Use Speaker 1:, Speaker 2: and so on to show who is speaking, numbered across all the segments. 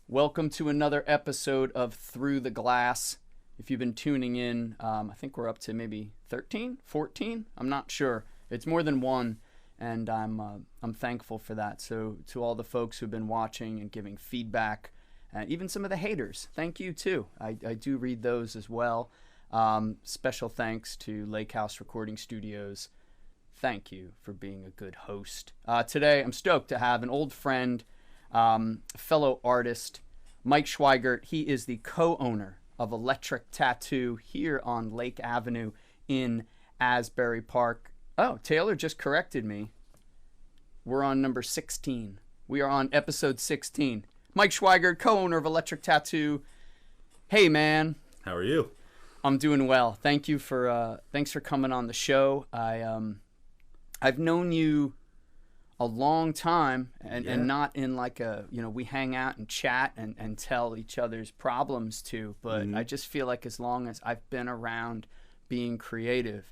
Speaker 1: Welcome to another episode of Through the Glass. If you've been tuning in, I think we're up to maybe 13, 14. I'm not sure. It's more than one, and I'm thankful for that. So to all the folks who've been watching and giving feedback, and even some of the haters, thank you too. I do read those as well. Special thanks to Lake House Recording Studios. Thank you for being a good host. Today, I'm stoked to have an old friend, fellow artist, Mike Schweigert. He is the co-owner of Electric Tattoo here on Lake Avenue in Asbury Park. Oh, Taylor just corrected me. We're on number 16. We are on episode 16. Mike Schweigert, co-owner of Electric Tattoo. Hey, man.
Speaker 2: How are you?
Speaker 1: I'm doing well. Thank you for thanks for coming on the show. I've known you a long time, and not in like a, we hang out and chat and tell each other's problems too, but I just feel like as long as I've been around being creative,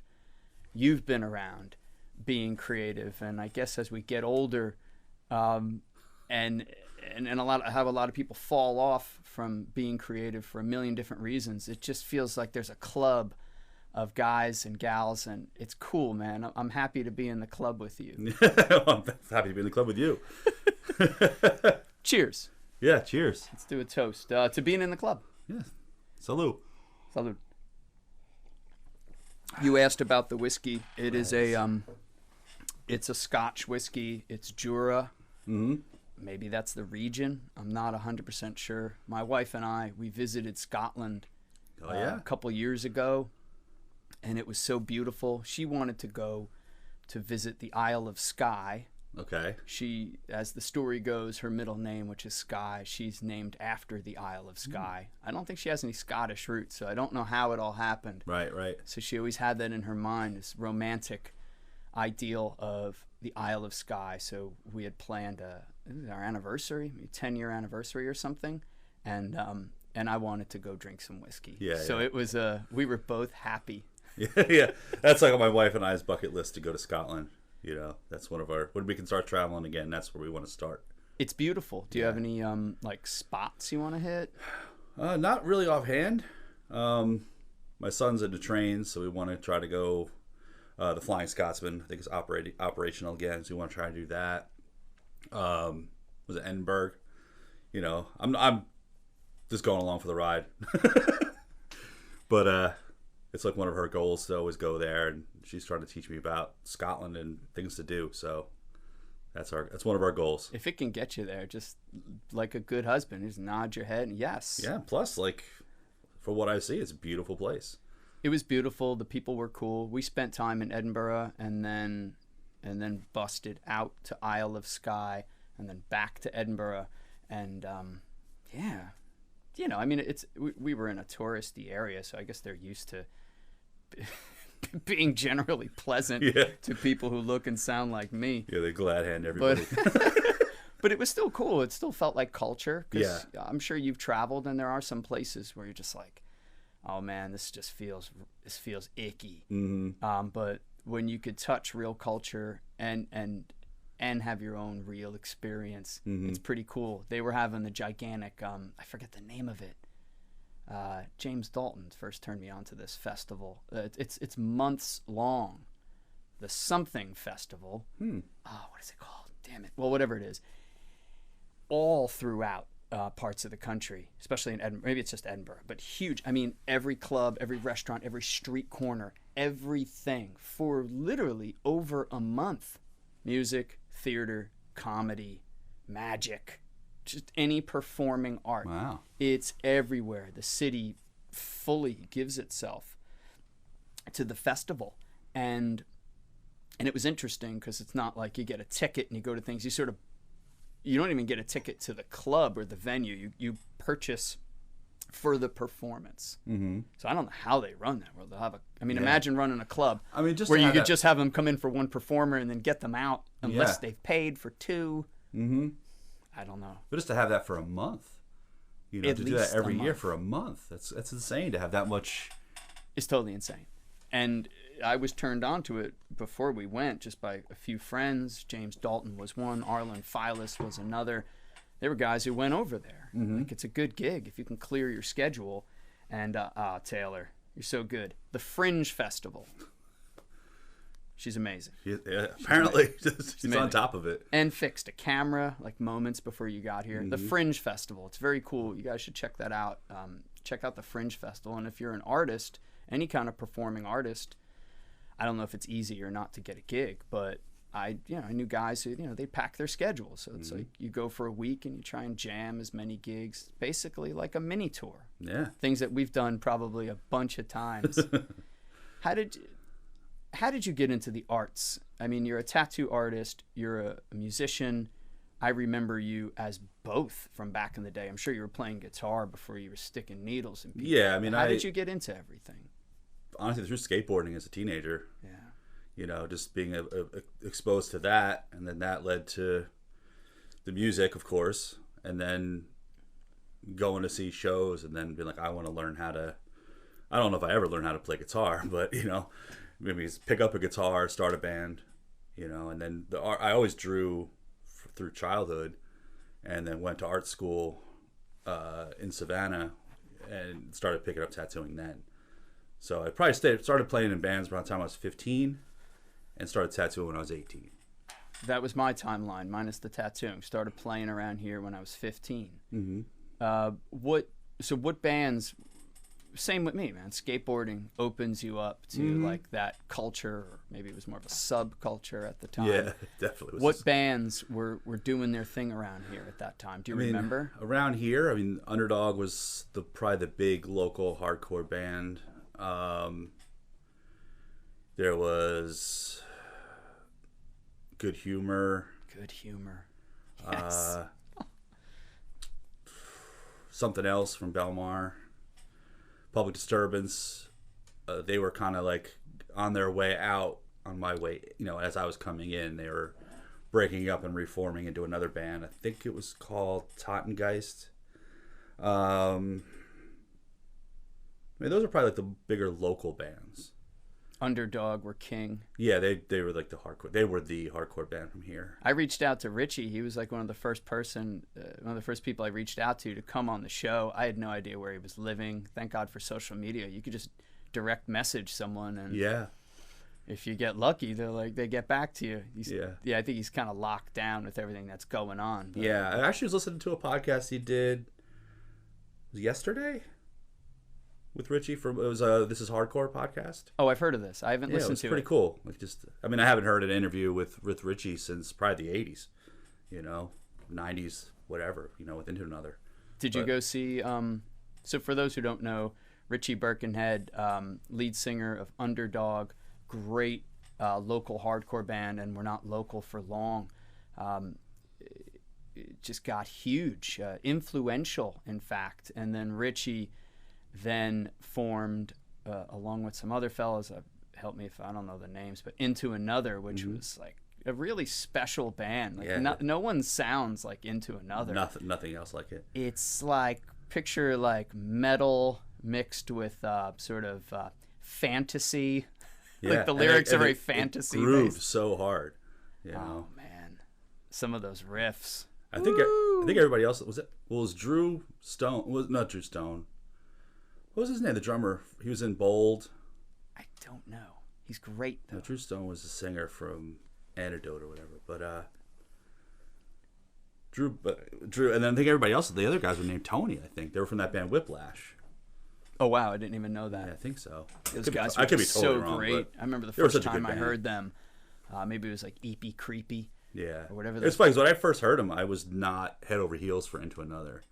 Speaker 1: you've been around being creative. And I guess as we get older, and I have a lot of people fall off from being creative for a million different reasons. It just feels like there's a club of guys and gals, and it's cool, man. I'm happy to be in the club with you.
Speaker 2: I'm happy to be in the club with you.
Speaker 1: Cheers.
Speaker 2: Yeah, cheers.
Speaker 1: Let's do a toast to being in the club.
Speaker 2: Yeah. Salud.
Speaker 1: Salud. You asked about the whiskey. It is it's a Scotch whiskey. It's Jura.
Speaker 2: Mm-hmm.
Speaker 1: Maybe that's the region. I'm not 100% sure. My wife and I, we visited Scotland a couple years ago, and it was so beautiful. She wanted to go to visit the Isle of Skye.
Speaker 2: Okay.
Speaker 1: She, as the story goes, her middle name, which is Skye, she's named after the Isle of Skye. I don't think she has any Scottish roots, so I don't know how it all happened.
Speaker 2: Right.
Speaker 1: So she always had that in her mind, this romantic ideal of the Isle of Skye. So we had planned our anniversary, 10-year anniversary or something, and I wanted to go drink some whiskey.
Speaker 2: Yeah.
Speaker 1: So it was we were both happy.
Speaker 2: Yeah. That's like on my wife and I's bucket list to go to Scotland. That's one of our, when we can start traveling again, that's where we want to start.
Speaker 1: It's beautiful. Do you have any like spots you want to hit?
Speaker 2: Not really offhand. My son's into trains, so we want to try to go. The Flying Scotsman, I think, is operational again, so we want to try and do that. Was it Edinburgh? I'm just going along for the ride. But it's like one of her goals to always go there, and she's trying to teach me about Scotland and things to do. So that's one of our goals.
Speaker 1: If it can get you there, just like a good husband, just nod your head and yes.
Speaker 2: Yeah. Plus, like, for what I see, it's a beautiful place.
Speaker 1: It was beautiful. The people were cool. We spent time in Edinburgh and then busted out to Isle of Skye and then back to Edinburgh. And we were in a touristy area, so I guess they're used to being generally pleasant to people who look and sound like me.
Speaker 2: Yeah, they glad hand everybody.
Speaker 1: But it was still cool. It still felt like culture. Because I'm sure you've traveled, and there are some places where you're just like, oh man, this feels icky.
Speaker 2: Mm-hmm.
Speaker 1: But when you could touch real culture and have your own real experience, it's pretty cool. They were having the gigantic, I forget the name of it. James Dalton first turned me on to this festival. It's months long. The something festival. Oh, what is it called? Damn it. Well, whatever it is. All throughout parts of the country, especially in Edinburgh. Maybe it's just Edinburgh, but huge. I mean, every club, every restaurant, every street corner, everything for literally over a month. Music, theater, comedy, magic, just any performing art.
Speaker 2: Wow.
Speaker 1: It's everywhere. The city fully gives itself to the festival. And it was interesting because it's not like you get a ticket and you go to things. You don't even get a ticket to the club or the venue. You purchase for the performance.
Speaker 2: Mm-hmm.
Speaker 1: So I don't know how they run that. Well, they'll have imagine running a club
Speaker 2: just
Speaker 1: where you could just have them come in for one performer and then get them out unless they've paid for two.
Speaker 2: Mm-hmm.
Speaker 1: I don't know.
Speaker 2: But just to have that for a month, to do that every year for a month, that's insane to have that much.
Speaker 1: It's totally insane. And I was turned on to it before we went just by a few friends. James Dalton was one. Arlen Files was another. There were guys who went over there Like, it's a good gig if you can clear your schedule. And Taylor, you're so good. The Fringe Festival. She's amazing.
Speaker 2: Apparently, she's on top of it.
Speaker 1: And fixed a camera like moments before you got here. The Fringe Festival. It's very cool. You guys should check that out. Check out the Fringe Festival. And if you're an artist, any kind of performing artist, I don't know if it's easy or not to get a gig, but I knew guys who, they pack their schedules. So it's like you go for a week and you try and jam as many gigs, basically like a mini tour.
Speaker 2: Yeah.
Speaker 1: Things that we've done probably a bunch of times. How did you get into the arts? I mean, you're a tattoo artist, you're a musician. I remember you as both from back in the day. I'm sure you were playing guitar before you were sticking needles in people.
Speaker 2: Yeah, I mean,
Speaker 1: how did you get into everything?
Speaker 2: Honestly, through skateboarding as a teenager.
Speaker 1: Yeah.
Speaker 2: Just being exposed to that, and then that led to the music, of course, and then going to see shows, and then being like, I want to learn how to. I don't know if I ever learned how to play guitar, but maybe pick up a guitar, start a band, and then I always drew through childhood, and then went to art school in Savannah and started picking up tattooing then. So I probably started playing in bands around the time I was 15 and started tattooing when I was 18.
Speaker 1: That was my timeline, minus the tattooing. Started playing around here when I was 15. What bands, same with me, man. Skateboarding opens you up to like that culture, or maybe it was more of a subculture at the time.
Speaker 2: Yeah, definitely.
Speaker 1: What bands were doing their thing around here at that time? Do you remember?
Speaker 2: Around here, Underdog was probably the big local hardcore band. There was Good Humor.
Speaker 1: Good Humor. Yes.
Speaker 2: Something Else from Belmar. Public Disturbance. They were kind of like on their way out, on my way, as I was coming in, they were breaking up and reforming into another band. I think it was called Tottengeist. Those are probably like the bigger local bands.
Speaker 1: Underdog were king.
Speaker 2: Yeah, they were like the hardcore. They were the hardcore band from here.
Speaker 1: I reached out to Richie. He was like one of the first people I reached out to come on the show. I had no idea where he was living. Thank God for social media. You could just direct message someone, and if you get lucky, they get back to you. I think he's kind of locked down with everything that's going on. But.
Speaker 2: Yeah, I actually was listening to a podcast he did yesterday with Richie from This Is Hardcore podcast.
Speaker 1: Oh, I've heard of this. I haven't listened to it.
Speaker 2: It's pretty cool. I haven't heard an interview with Richie since probably the 80s, 90s, whatever, with Into Another.
Speaker 1: Did you go see, so for those who don't know, Richie Birkenhead, lead singer of Underdog, great local hardcore band, and we're not local for long. It just got huge, influential, in fact. And then Richie then formed, along with some other fellas, help me if I don't know the names, but Into Another, which was like a really special band. Like no one sounds like Into Another.
Speaker 2: Nothing else like it.
Speaker 1: It's like, picture like metal mixed with sort of fantasy. Like the lyrics are very fantasy.
Speaker 2: It grooves so hard.
Speaker 1: Oh man, some of those riffs.
Speaker 2: I think everybody else was Drew Stone. Was not Drew Stone. What was his name? The drummer. He was in Bold.
Speaker 1: I don't know. He's great though.
Speaker 2: No, Drew Stone was the singer from Antidote or whatever. But Drew, and then I think everybody else, the other guys were named Tony. I think they were from that band Whiplash.
Speaker 1: Oh wow, I didn't even know that.
Speaker 2: Yeah, I think so.
Speaker 1: Those guys were so great. I remember the first time I heard them. Maybe it was like Eepy Creepy.
Speaker 2: Yeah.
Speaker 1: Or whatever.
Speaker 2: It's funny, because when I first heard them, I was not head over heels for Into Another.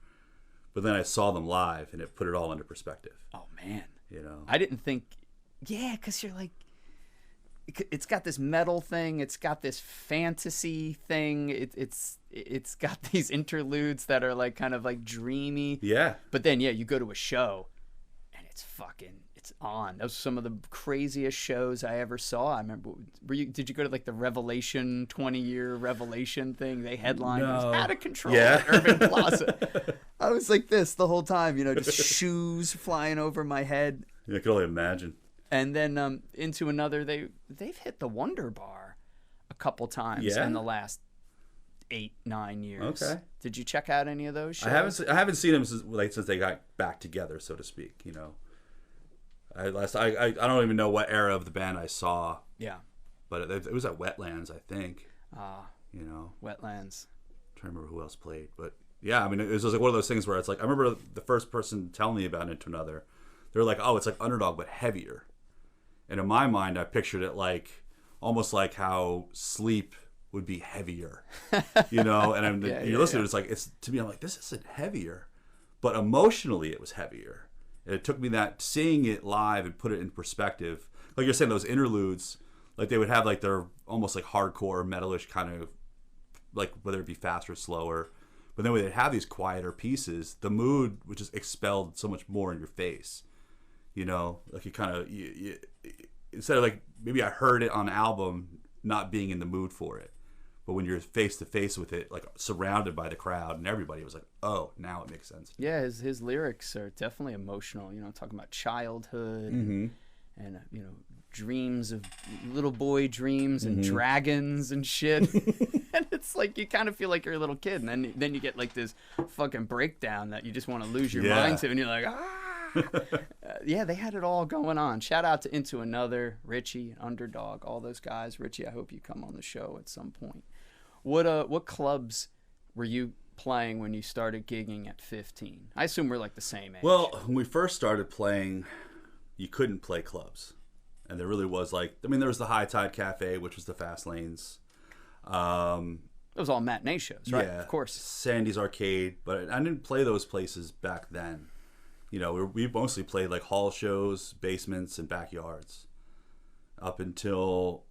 Speaker 2: But then I saw them live, and it put it all into perspective.
Speaker 1: Oh, man.
Speaker 2: I
Speaker 1: didn't think... Yeah, because you're like... It's got this metal thing. It's got this fantasy thing. It's got these interludes that are like kind of like dreamy.
Speaker 2: Yeah.
Speaker 1: But then, you go to a show, and it's on. Those were some of the craziest shows I ever saw. I remember. Did you go to like the Revelation 20-year Revelation thing? They headlined. No. It was out of control at Urban Plaza. I was like this the whole time, just shoes flying over my head.
Speaker 2: I can only imagine.
Speaker 1: And then Into Another, they've hit the Wonder Bar a couple times in the last 8-9 years.
Speaker 2: Okay.
Speaker 1: Did you check out any of those shows?
Speaker 2: I haven't seen them since they got back together, so to speak. You know, I don't even know what era of the band I saw.
Speaker 1: Yeah.
Speaker 2: But it was at Wetlands, I think. You know,
Speaker 1: Wetlands.
Speaker 2: I'm trying to remember who else played, but yeah, I mean, it was like one of those things where it's like I remember the first person telling me about Into Another. They're like, oh, it's like Underdog but heavier, and in my mind, I pictured it like almost like how Sleep would be heavier, you know. And you're listening, it's like to me, I'm like, this isn't heavier, but emotionally, it was heavier. And it took me that seeing it live and put it in perspective, like you're saying, those interludes. Like they would have like their almost like hardcore metalish kind of like whether it be faster or slower, but then when they'd have these quieter pieces, the mood would just expelled so much more in your face. You know, like you kind of instead of like maybe I heard it on album, not being in the mood for it, but when you're face to face with it, like surrounded by the crowd and everybody, it was like, oh, now it makes sense.
Speaker 1: Yeah, his lyrics are definitely emotional. You know, talking about childhood and you know, dreams of little boy dreams and dragons and shit. And it's like you kind of feel like you're a little kid, and then you get like this fucking breakdown that you just want to lose your mind to, and you're like, yeah, they had it all going on. Shout out to Into Another, Richie, Underdog, all those guys. Richie, I hope you come on the show at some point. What clubs were you playing when you started gigging at 15? I assume we're like the same age.
Speaker 2: Well, when we first started playing, you couldn't play clubs. And there really was like, I mean, there was the High Tide Cafe, which was the Fast Lanes.
Speaker 1: It was all matinee shows, right?
Speaker 2: Yeah,
Speaker 1: of course.
Speaker 2: Sandy's Arcade, but I didn't play those places back then. You know, we mostly played like hall shows, basements, and backyards. Up until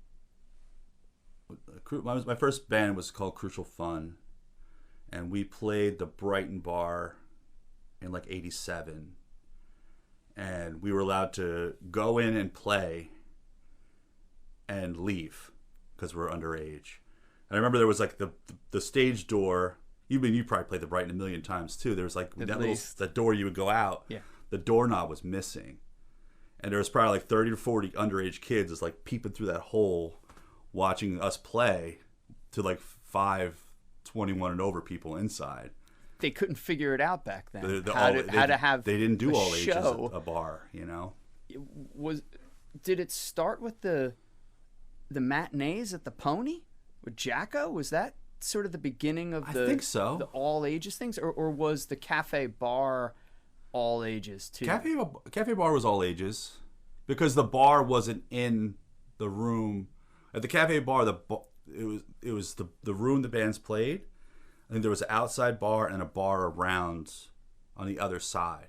Speaker 2: my first band was called Crucial Fun, and we played the Brighton Bar in like '87. And we were allowed to go in and play and leave because we're underage. And I remember there was like the stage door. You probably played the Brighton a million times too. There was like that door you would go out.
Speaker 1: Yeah.
Speaker 2: The doorknob was missing. And there was probably like 30 or 40 underage kids just like peeping through that hole watching us play to like 21 and over people inside.
Speaker 1: They couldn't figure it out back then. How to have
Speaker 2: they didn't do all ages
Speaker 1: show.
Speaker 2: at a bar, you know.
Speaker 1: Did it start with the matinees at the Pony with Jacko? Was that sort of the beginning of the
Speaker 2: I think so.
Speaker 1: The all ages things, or was the cafe bar all ages too?
Speaker 2: Cafe bar was all ages because the bar wasn't in the room. At the cafe bar, it was the room the bands played. I think there was an outside bar and a bar around on the other side.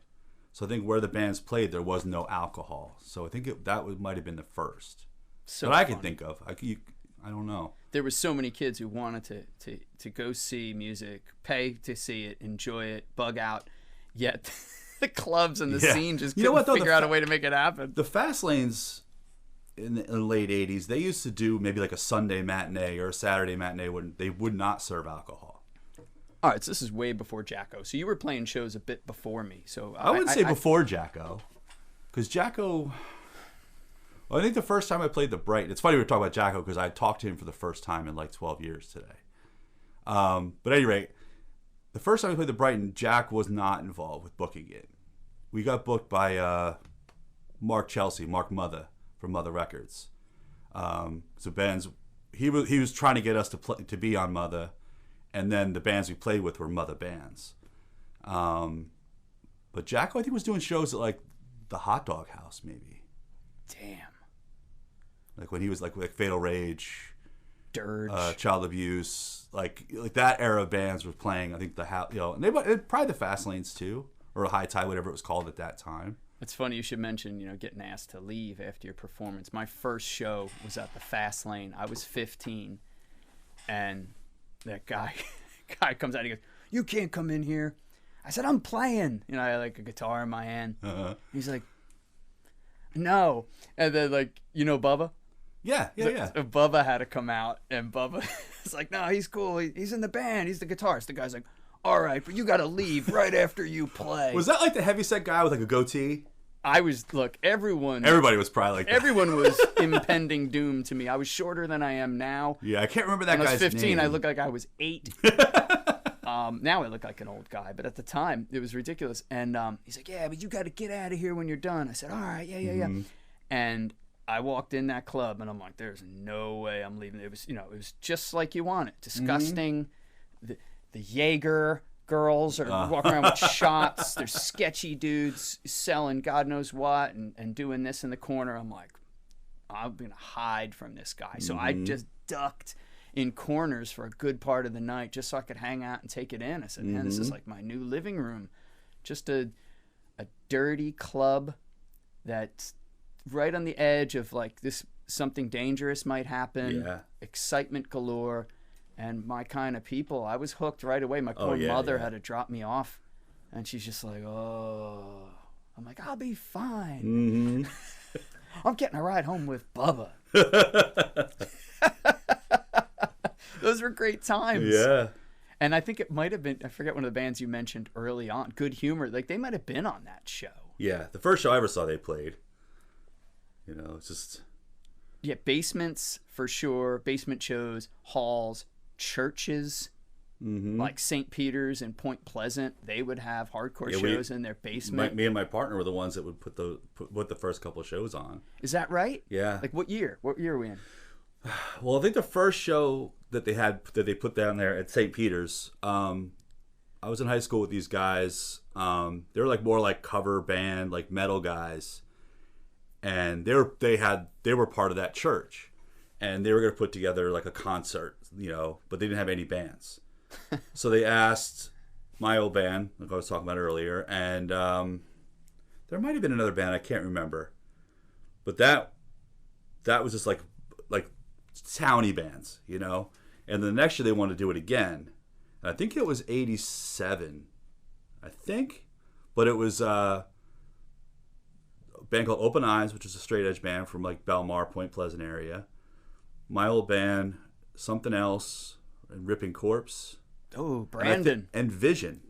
Speaker 2: So I think where the bands played, there was no alcohol. So I think that might have been the first.
Speaker 1: So
Speaker 2: that I can think of. I don't know.
Speaker 1: There were so many kids who wanted to go see music, pay to see it, enjoy it, bug out. Yet the clubs and the scene just couldn't figure out a way to make it happen.
Speaker 2: The Fast Lanes in the late 80s, they used to do maybe like a Sunday matinee or a Saturday matinee when they would not serve alcohol.
Speaker 1: All right, so this is way before Jacko. So you were playing shows a bit before me. So
Speaker 2: I wouldn't say before Jacko, because Jacko. Well, I think the first time I played the Brighton. It's funny we're talking about Jacko because I talked to him for the first time in like 12 years today. But at any rate, the first time I played the Brighton, Jack was not involved with booking it. We got booked by Mark Mother from Mother Records. So bands, he was trying to get us to be on Mother. And then the bands we played with were Mother bands. But Jacko, I think, was doing shows at like the Hot Dog House, maybe.
Speaker 1: Damn.
Speaker 2: Like when he was like Fatal Rage,
Speaker 1: Dirge,
Speaker 2: Child Abuse, like that era of bands were playing. I think the house, you know, and they probably the Fast Lanes too, or High Tide, whatever it was called at that time.
Speaker 1: It's funny you should mention, you know, getting asked to leave after your performance. My first show was at the Fast Lane. I was 15, and that guy comes out and he goes, "You can't come in here." I said, "I'm playing." You know, I had like a guitar in my hand. He's like, "No." And then like, you know Bubba?
Speaker 2: Yeah.
Speaker 1: So Bubba had to come out, and Bubba was like, "No, he's cool. He's in the band. He's the guitarist." The guy's like, "All right, but you got to leave right after you play."
Speaker 2: Was that like the heavyset guy with like a goatee? Everybody was probably like that.
Speaker 1: Everyone was impending doom to me. I was shorter than I am now.
Speaker 2: Yeah, I can't remember that
Speaker 1: When
Speaker 2: guy's
Speaker 1: I was 15,
Speaker 2: name.
Speaker 1: I looked like I was 8. Now I look like an old guy, but at the time, it was ridiculous. And he's like, yeah, but you got to get out of here when you're done. I said, all right, yeah. And I walked in that club, and I'm like, there's no way I'm leaving. It was, it was just like you want it. Disgusting. The Jaeger girls are walking around with shots. There's sketchy dudes selling God knows what and doing this in the corner. I'm like, I'm going to hide from this guy. So I just ducked in corners for a good part of the night just so I could hang out and take it in. I said, man, this is like my new living room. Just a dirty club that's right on the edge of like this, something dangerous might happen.
Speaker 2: Yeah.
Speaker 1: Excitement galore. And my kind of people, I was hooked right away. My poor mother had to drop me off. And she's just like, oh. I'm like, I'll be fine. I'm getting a ride home with Bubba. Those were great times.
Speaker 2: Yeah.
Speaker 1: And I think it might have been, I forget one of the bands you mentioned early on, Good Humor. Like, they might have been on that show.
Speaker 2: Yeah. The first show I ever saw they played. It's just...
Speaker 1: Yeah, basements for sure. Basement shows, halls, churches. Like St. Peter's and Point Pleasant, they would have hardcore shows in their basement.
Speaker 2: Me and my partner were the ones that would put the first couple of shows on.
Speaker 1: Is that right?
Speaker 2: Yeah.
Speaker 1: Like what year? What year are we in?
Speaker 2: Well, I think the first show that they put down there at St. Peter's, I was in high school with these guys. They were like more like cover band, like metal guys, and they were part of that church, and they were going to put together like a concert, but they didn't have any bands. So they asked my old band, like I was talking about earlier, and there might have been another band, I can't remember, but that was just like towny bands, And then the next year they wanted to do it again, and I think it was '87, but it was a band called Open Eyes, which is a straight edge band from like Belmar, Point Pleasant area. My old band, Something Else, and Ripping Corpse.
Speaker 1: Oh, Brandon.
Speaker 2: And Vision.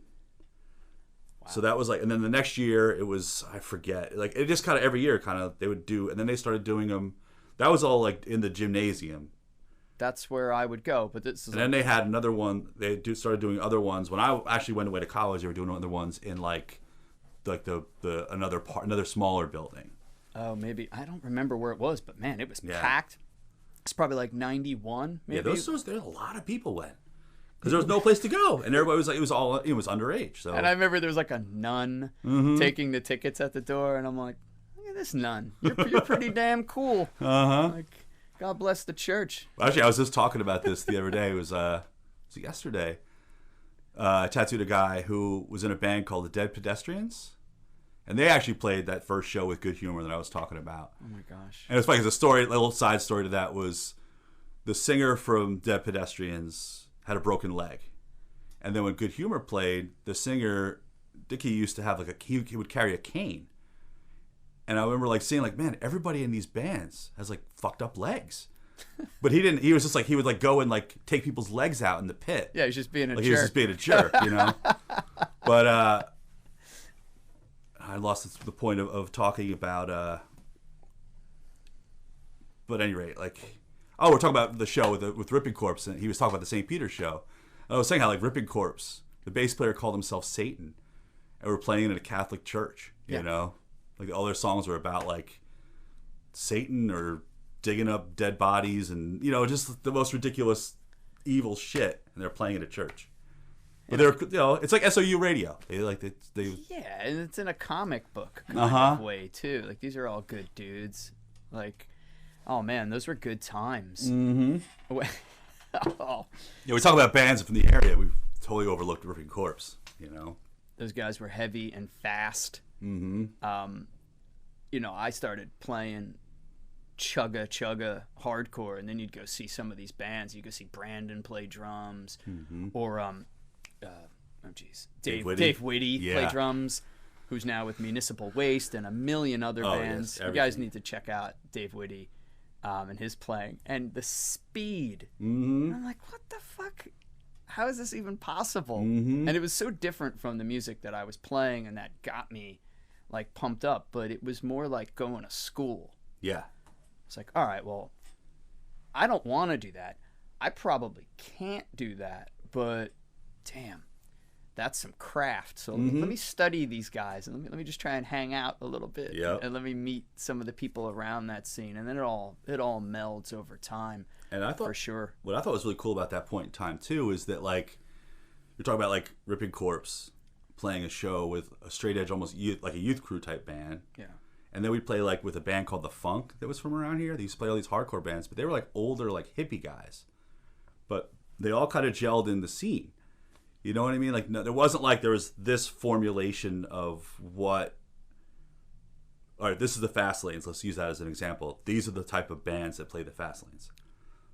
Speaker 2: Wow. So that was like, and then the next year it was, I forget, like it just kind of every year they would do, and then they started doing them. That was all like in the gymnasium.
Speaker 1: That's where I would go, but this is.
Speaker 2: And then they had another one. They started doing other ones. When I actually went away to college, they were doing other ones in like another smaller building.
Speaker 1: Oh, maybe I don't remember where it was, but man, it was packed. It's probably like 91. Maybe.
Speaker 2: Yeah, those shows. There's a lot of people went. Because there was no place to go, and everybody was like, it was underage. So.
Speaker 1: And I remember there was like a nun taking the tickets at the door, and I'm like, look at this nun. You're pretty damn cool. Like, God bless the church.
Speaker 2: Actually, I was just talking about this the other day. It was yesterday. I tattooed a guy who was in a band called the Dead Pedestrians, and they actually played that first show with Good Humor that I was talking about.
Speaker 1: Oh my gosh!
Speaker 2: And it's funny because a little side story to that was the singer from Dead Pedestrians had a broken leg, and then when Good Humor played, the singer Dickie used to have like he would carry a cane, and I remember like seeing like, man, everybody in these bands has like fucked up legs, but he didn't. He was just like he would like go and like take people's legs out in the pit.
Speaker 1: Yeah, he's just being a jerk.
Speaker 2: He was just being a jerk, But I lost the point of talking about. But at any rate, like. Oh, we're talking about the show with Ripping Corpse, and he was talking about the St. Peter's show. I was saying how, like, Ripping Corpse, the bass player called himself Satan, and we're playing in a Catholic church, you know? Like, all their songs were about, like, Satan or digging up dead bodies and, just the most ridiculous, evil shit, and they're playing in a church. But they're, it's like SOU radio. They
Speaker 1: Yeah, and it's in a comic book kind of way, too. Like, these are all good dudes. Like... Oh, man, those were good times.
Speaker 2: Mm-hmm.
Speaker 1: Oh.
Speaker 2: Yeah, we talk about bands from the area. We've totally overlooked Ripping Corpse,
Speaker 1: Those guys were heavy and fast.
Speaker 2: Mm-hmm.
Speaker 1: I started playing chugga hardcore, and then you'd go see some of these bands. You'd go see Brandon play drums, or, Dave Whitty play drums, who's now with Municipal Waste and a million other bands. Yes, you guys need to check out Dave Whitty. And his playing and the speed. And I'm like, what the fuck? How is this even possible? And it was so different from the music that I was playing, and that got me like pumped up, but it was more like going to school.
Speaker 2: Yeah.
Speaker 1: It's like, all right, well, I don't want to do that. I probably can't do that, but damn, that's some craft. So let me study these guys, and let me just try and hang out a little bit, and let me meet some of the people around that scene, and then it all melds over time. And I thought, for sure,
Speaker 2: what I thought was really cool about that point in time too is that, like, you're talking about like Ripping Corpse playing a show with a straight edge, almost like a youth crew type band.
Speaker 1: Yeah.
Speaker 2: And then we'd play like with a band called The Funk that was from around here. They used to play all these hardcore bands, but they were like older, like hippie guys. But they all kind of gelled in the scene. You know what I mean? Like, no, there wasn't like there was this formulation of what. All right, this is the fast lanes. Let's use that as an example. These are the type of bands that play the fast lanes.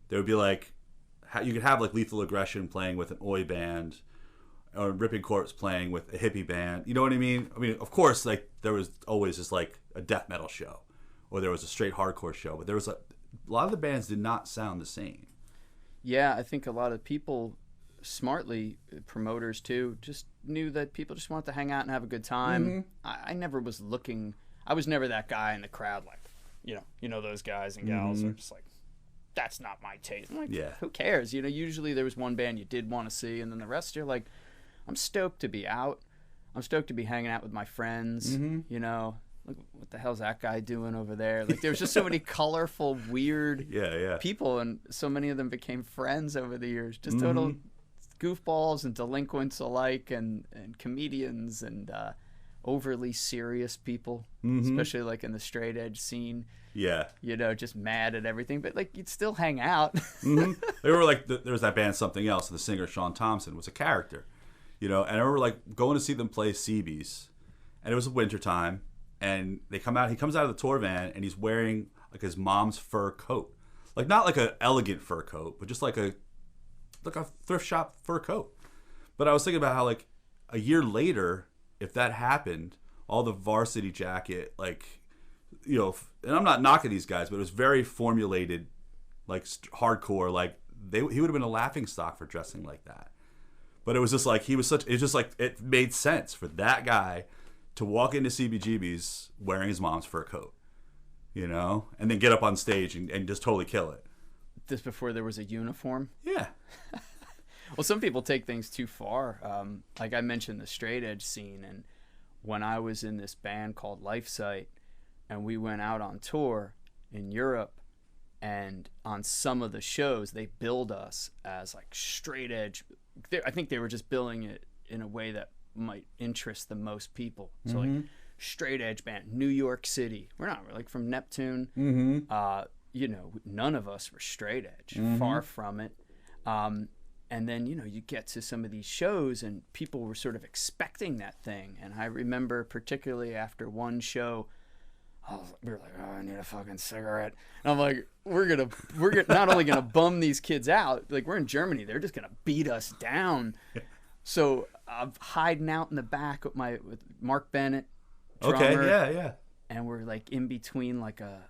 Speaker 2: There would be like, you could have like Lethal Aggression playing with an oi band, or Ripping Corpse playing with a hippie band. You know what I mean? I mean, of course, like there was always just like a death metal show, or there was a straight hardcore show, but there was a lot of the bands did not sound the same.
Speaker 1: Yeah, I think a lot of people, smartly, promoters too, just knew that people just wanted to hang out and have a good time. I never was looking. I was never that guy in the crowd, like, you know those guys and gals are just like, that's not my taste. I'm like, who cares? You know, usually there was one band you did want to see, and then the rest you're like, I'm stoked to be out. I'm stoked to be hanging out with my friends. You know, look, what the hell's that guy doing over there? Like, there was just so many colorful, weird people, and so many of them became friends over the years. Just total goofballs and delinquents alike, and comedians and overly serious people, especially like in the straight edge scene. Yeah, you know, just mad at everything, but like you'd still hang out.
Speaker 2: They were like, there was that band Something Else, and the singer Sean Thompson was a character, you know. And I remember like going to see them play Seabees, and it was wintertime, and they come out. He comes out of the tour van, and he's wearing like his mom's fur coat, like not like an elegant fur coat, but just like a thrift shop fur coat. But I was thinking about how like a year later, if that happened, all the Varsity Jacket, like, you know, and I'm not knocking these guys, but it was very formulated, like hardcore. Like he would have been a laughing stock for dressing like that. But it was just like it's just like it made sense for that guy to walk into CBGB's wearing his mom's fur coat, you know, and then get up on stage and just totally kill it.
Speaker 1: This before there was a uniform?
Speaker 2: Yeah.
Speaker 1: Well, some people take things too far. Like I mentioned the straight edge scene, and when I was in this band called Lifesight, and we went out on tour in Europe, and on some of the shows they billed us as like straight edge. I think they were just billing it in a way that might interest the most people. So like straight edge band, New York City. We're like from Neptune. You know, none of us were straight edge, far from it. And then, you know, you get to some of these shows and people were sort of expecting that thing. And I remember particularly after one show, we were like, oh, I need a fucking cigarette. And I'm like, we're not only gonna bum these kids out, like we're in Germany, they're just gonna beat us down. So I'm hiding out in the back with Mark Bennett, drummer.
Speaker 2: Okay, yeah.
Speaker 1: And we're like in between like a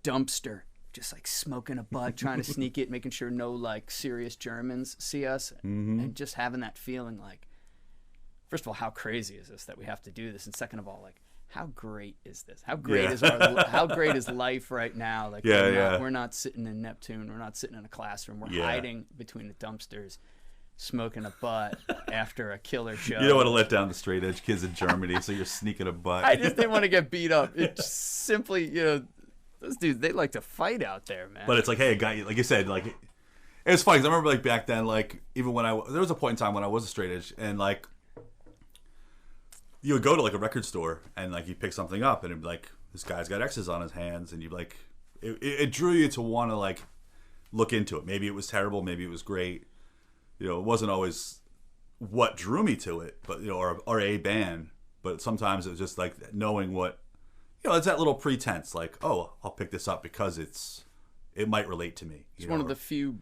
Speaker 1: dumpster, just like smoking a butt, trying to sneak it, making sure no like serious Germans see us, and just having that feeling like, first of all, how crazy is this that we have to do this, and second of all, like, how great is this? How great is how great is life right now? Like, we're not sitting in Neptune, we're not sitting in a classroom, we're hiding between the dumpsters, smoking a butt after a killer show.
Speaker 2: You don't want to let down the straight edge kids in Germany, so you're sneaking a butt.
Speaker 1: I just didn't want to get beat up. It's simply, you know, those dudes, they like to fight out there, man.
Speaker 2: But it's like, hey, a guy, like you said, like, it was funny because I remember like back then, like even when there was a point in time when I was a straight edge, and like you would go to like a record store and like you pick something up and it'd be like, this guy's got X's on his hands, and you like it drew you to want to like look into it. Maybe it was terrible, maybe it was great. You know, it wasn't always what drew me to it, but you know, or a band. But sometimes it was just like knowing what, you know, it's that little pretense, like, oh, I'll pick this up because it might relate to me.
Speaker 1: It's one of the few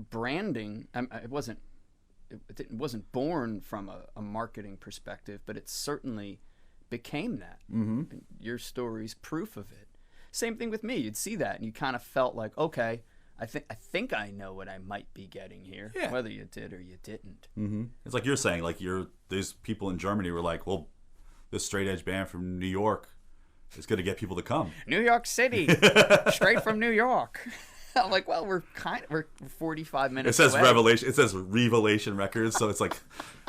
Speaker 1: branding. It wasn't born from a marketing perspective, but it certainly became that. And your story's proof of it. Same thing with me. You'd see that and you kind of felt like, okay, I think I know what I might be getting here, whether you did or you didn't.
Speaker 2: It's like you're saying, like these people in Germany were like, well, this straight edge band from New York is going to get people to come.
Speaker 1: New York City, straight from New York. I'm like, well, we're 45 minutes.
Speaker 2: It says
Speaker 1: away.
Speaker 2: Revelation. It says Revelation Records, so it's like,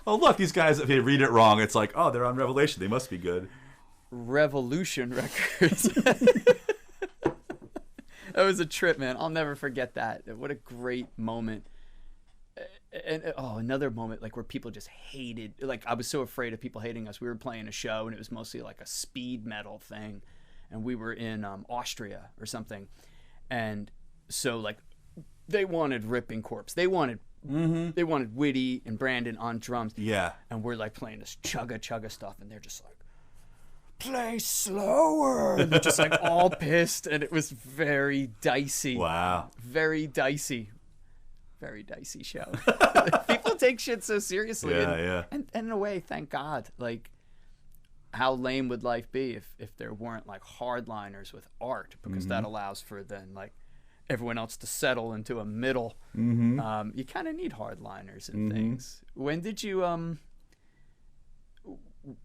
Speaker 2: oh look, these guys. If you read it wrong, it's like, oh, they're on Revelation. They must be good.
Speaker 1: Revolution Records. That was a trip, man. I'll never forget that. What a great moment. And another moment like where people just hated. Like I was so afraid of people hating us. We were playing a show and it was mostly like a speed metal thing, and we were in Austria or something, and so like they wanted Ripping Corpse. They wanted Whitty and Brandon on drums.
Speaker 2: Yeah.
Speaker 1: And we're like playing this chugga stuff, and they're just like, play slower. And they're just like all pissed, and it was very dicey.
Speaker 2: Wow.
Speaker 1: Very dicey. Very dicey show. People take shit so seriously.
Speaker 2: Yeah.
Speaker 1: And in a way, thank God. Like, how lame would life be if there weren't like hardliners with art, because that allows for then like everyone else to settle into a middle. You kind of need hardliners and things. When did you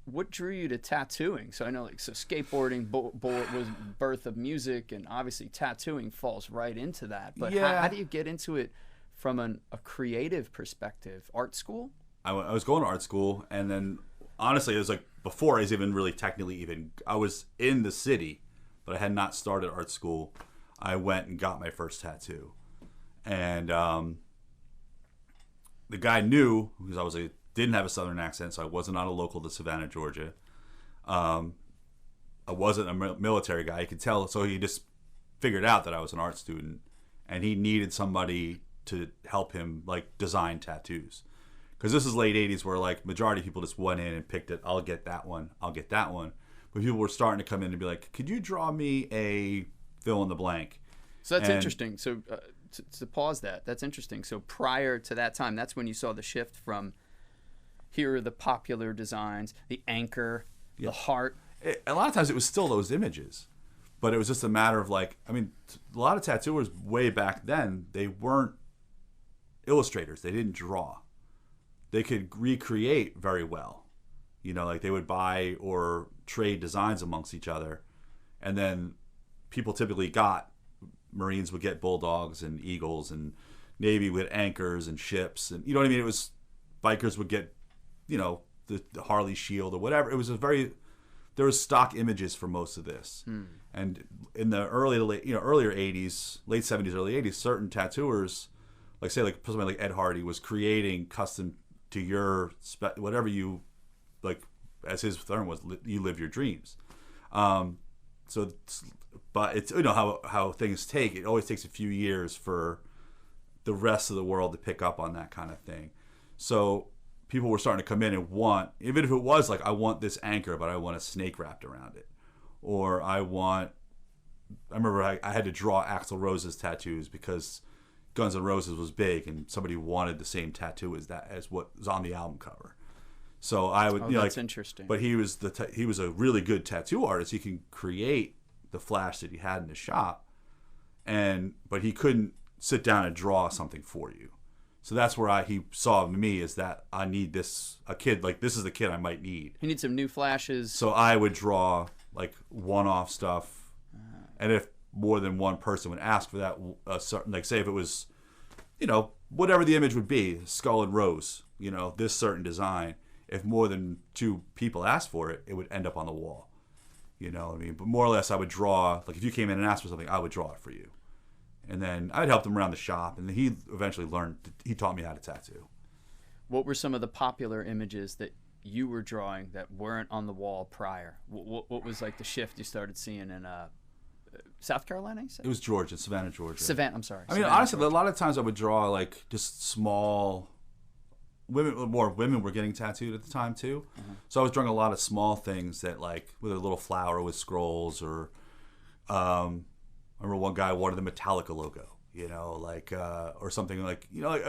Speaker 1: what drew you to tattooing? So I know like skateboarding was birth of music, and obviously tattooing falls right into that. But how do you get into it from a creative perspective? Art school?
Speaker 2: I was going to art school, and then honestly, it was like before I was even really technically I was in the city, but I had not started art school. I went and got my first tattoo, and the guy knew because I didn't have a Southern accent, so I wasn't on a local to Savannah, Georgia. I wasn't a military guy. He could tell, so he just figured out that I was an art student, and he needed somebody to help him like design tattoos. Because this is late 80s where like majority of people just went in and picked it. I'll get that one. But people were starting to come in and be like, could you draw me a fill in the blank?
Speaker 1: So that's interesting. So to pause that's interesting. So prior to that time, that's when you saw the shift from here are the popular designs, the anchor, the heart.
Speaker 2: A lot of times it was still those images, but it was just a matter of like, I mean, a lot of tattooers way back then, they weren't illustrators. They didn't draw. They could recreate very well. You know, like they would buy or trade designs amongst each other. And then people typically Marines would get bulldogs and eagles, and Navy would get anchors and ships. And you know what I mean? It was, bikers would get, you know, the Harley shield or whatever. It was there was stock images for most of this. And in the earlier 80s, late 70s, early 80s, certain tattooers, like somebody like Ed Hardy was creating custom to your whatever you like, as his term was, you live your dreams. But it's, you know how things take. It always takes a few years for the rest of the world to pick up on that kind of thing. So people were starting to come in and want, even if it was like, I want this anchor, but I want a snake wrapped around it, or I remember I had to draw Axl Rose's tattoos because Guns N' Roses was big, and somebody wanted the same tattoo as what was on the album cover. So I would,
Speaker 1: that's interesting.
Speaker 2: But he was a really good tattoo artist. He can create the flash that he had in his shop, but he couldn't sit down and draw something for you. So that's where he saw me, is that I need a kid, like this is the kid I might need.
Speaker 1: He needs some new flashes.
Speaker 2: So I would draw like one-off stuff, and if more than one person would ask for that, like say if it was, you know, whatever the image would be, skull and rose, you know, this certain design, if more than two people asked for it, it would end up on the wall. You know what I mean? But more or less I would draw, like if you came in and asked for something, I would draw it for you. And then I'd help him around the shop, and he eventually he taught me how to tattoo. What
Speaker 1: were some of the popular images that you were drawing that weren't on the wall prior? What was like the shift you started seeing in South Carolina, you said?
Speaker 2: It was Georgia, Savannah, Georgia.
Speaker 1: I'm sorry.
Speaker 2: I mean, honestly, Georgia. A lot of times I would draw like just small women. More women were getting tattooed at the time too, so I was drawing a lot of small things that like with a little flower with scrolls, or I remember one guy wanted the Metallica logo, you know, like or something like, you know, like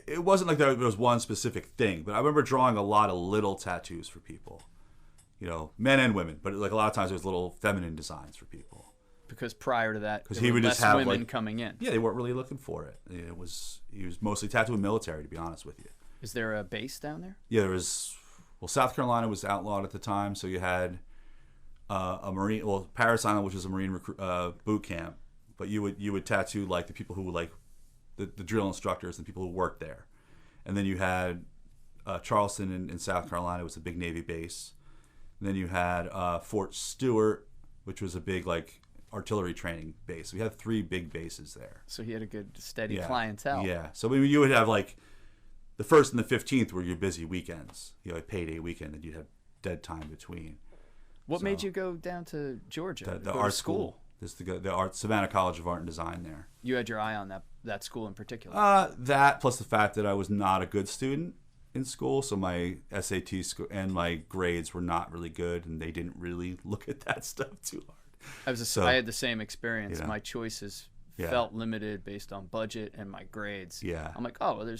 Speaker 2: it wasn't like there was one specific thing, but I remember drawing a lot of little tattoos for people. You know, men and women, but like a lot of times there was little feminine designs for people.
Speaker 1: Because prior to that,
Speaker 2: he would just have
Speaker 1: women
Speaker 2: like,
Speaker 1: coming in.
Speaker 2: Yeah, they weren't really looking for it. He was mostly tattooing military, to be honest with you.
Speaker 1: Is there a base down there?
Speaker 2: Yeah, there was Well, South Carolina was outlawed at the time, so you had a Marine, well, Paris Island, which is a Marine boot camp, but you would tattoo like the people who like the drill instructors and people who worked there, and then you had Charleston in South Carolina was a big Navy base, and then you had Fort Stewart, which was a big like artillery training base. We had 3 big bases there.
Speaker 1: So he had a good steady clientele.
Speaker 2: Yeah, so you would have like the 1st and the 15th were your busy weekends. You know, a payday weekend, and you'd have dead time between.
Speaker 1: What made you go down to Georgia?
Speaker 2: The art school. This the art Savannah College of Art and Design there.
Speaker 1: You had your eye on that school in particular.
Speaker 2: That plus the fact that I was not a good student in school, so my SAT and my grades were not really good, and they didn't really look at that stuff too hard.
Speaker 1: I had the same experience. My choices felt limited based on budget and my grades.
Speaker 2: Yeah.
Speaker 1: I'm like, oh, well,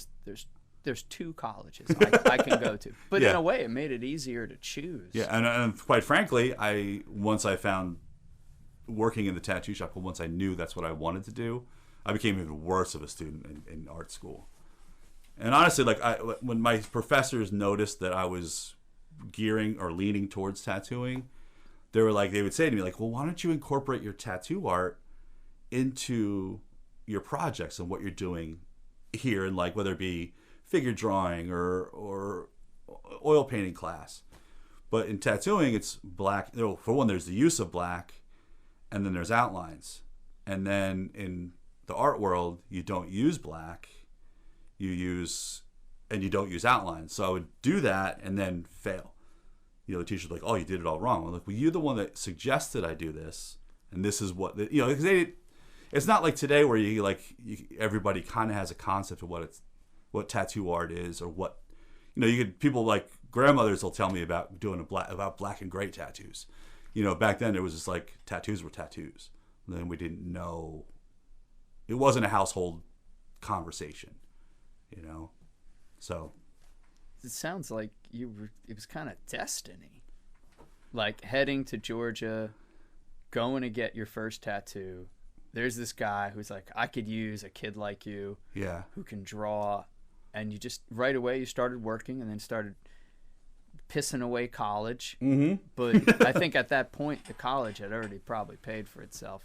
Speaker 1: there's 2 colleges I can go to. But in a way, it made it easier to choose.
Speaker 2: Yeah, and quite frankly, once I found working in the tattoo shop, once I knew that's what I wanted to do, I became even worse of a student in art school. And honestly, like when my professors noticed that I was gearing or leaning towards tattooing, they would say to me like, well, why don't you incorporate your tattoo art into your projects and what you're doing here, and like whether it be figure drawing or oil painting class. But in tattooing, it's black. For one, there's the use of black, and then there's outlines. And then in the art world, you don't use black. You don't use outlines. So I would do that and then fail. You know, the teacher's like, oh, you did it all wrong. I'm like, well, you're the one that suggested I do this, and this is what, because it's not like today where everybody kind of has a concept of what tattoo art is, or what, people like grandmothers will tell me about doing about black and gray tattoos. Back then it was just like tattoos were tattoos. And then we didn't know. It wasn't a household conversation, So
Speaker 1: it sounds like it was kind of destiny. Like heading to Georgia, going to get your first tattoo. There's this guy who's like, I could use a kid like you, who can draw, and you just right away you started working, and then started pissing away college. Mm-hmm. But I think at that point the college had already probably paid for itself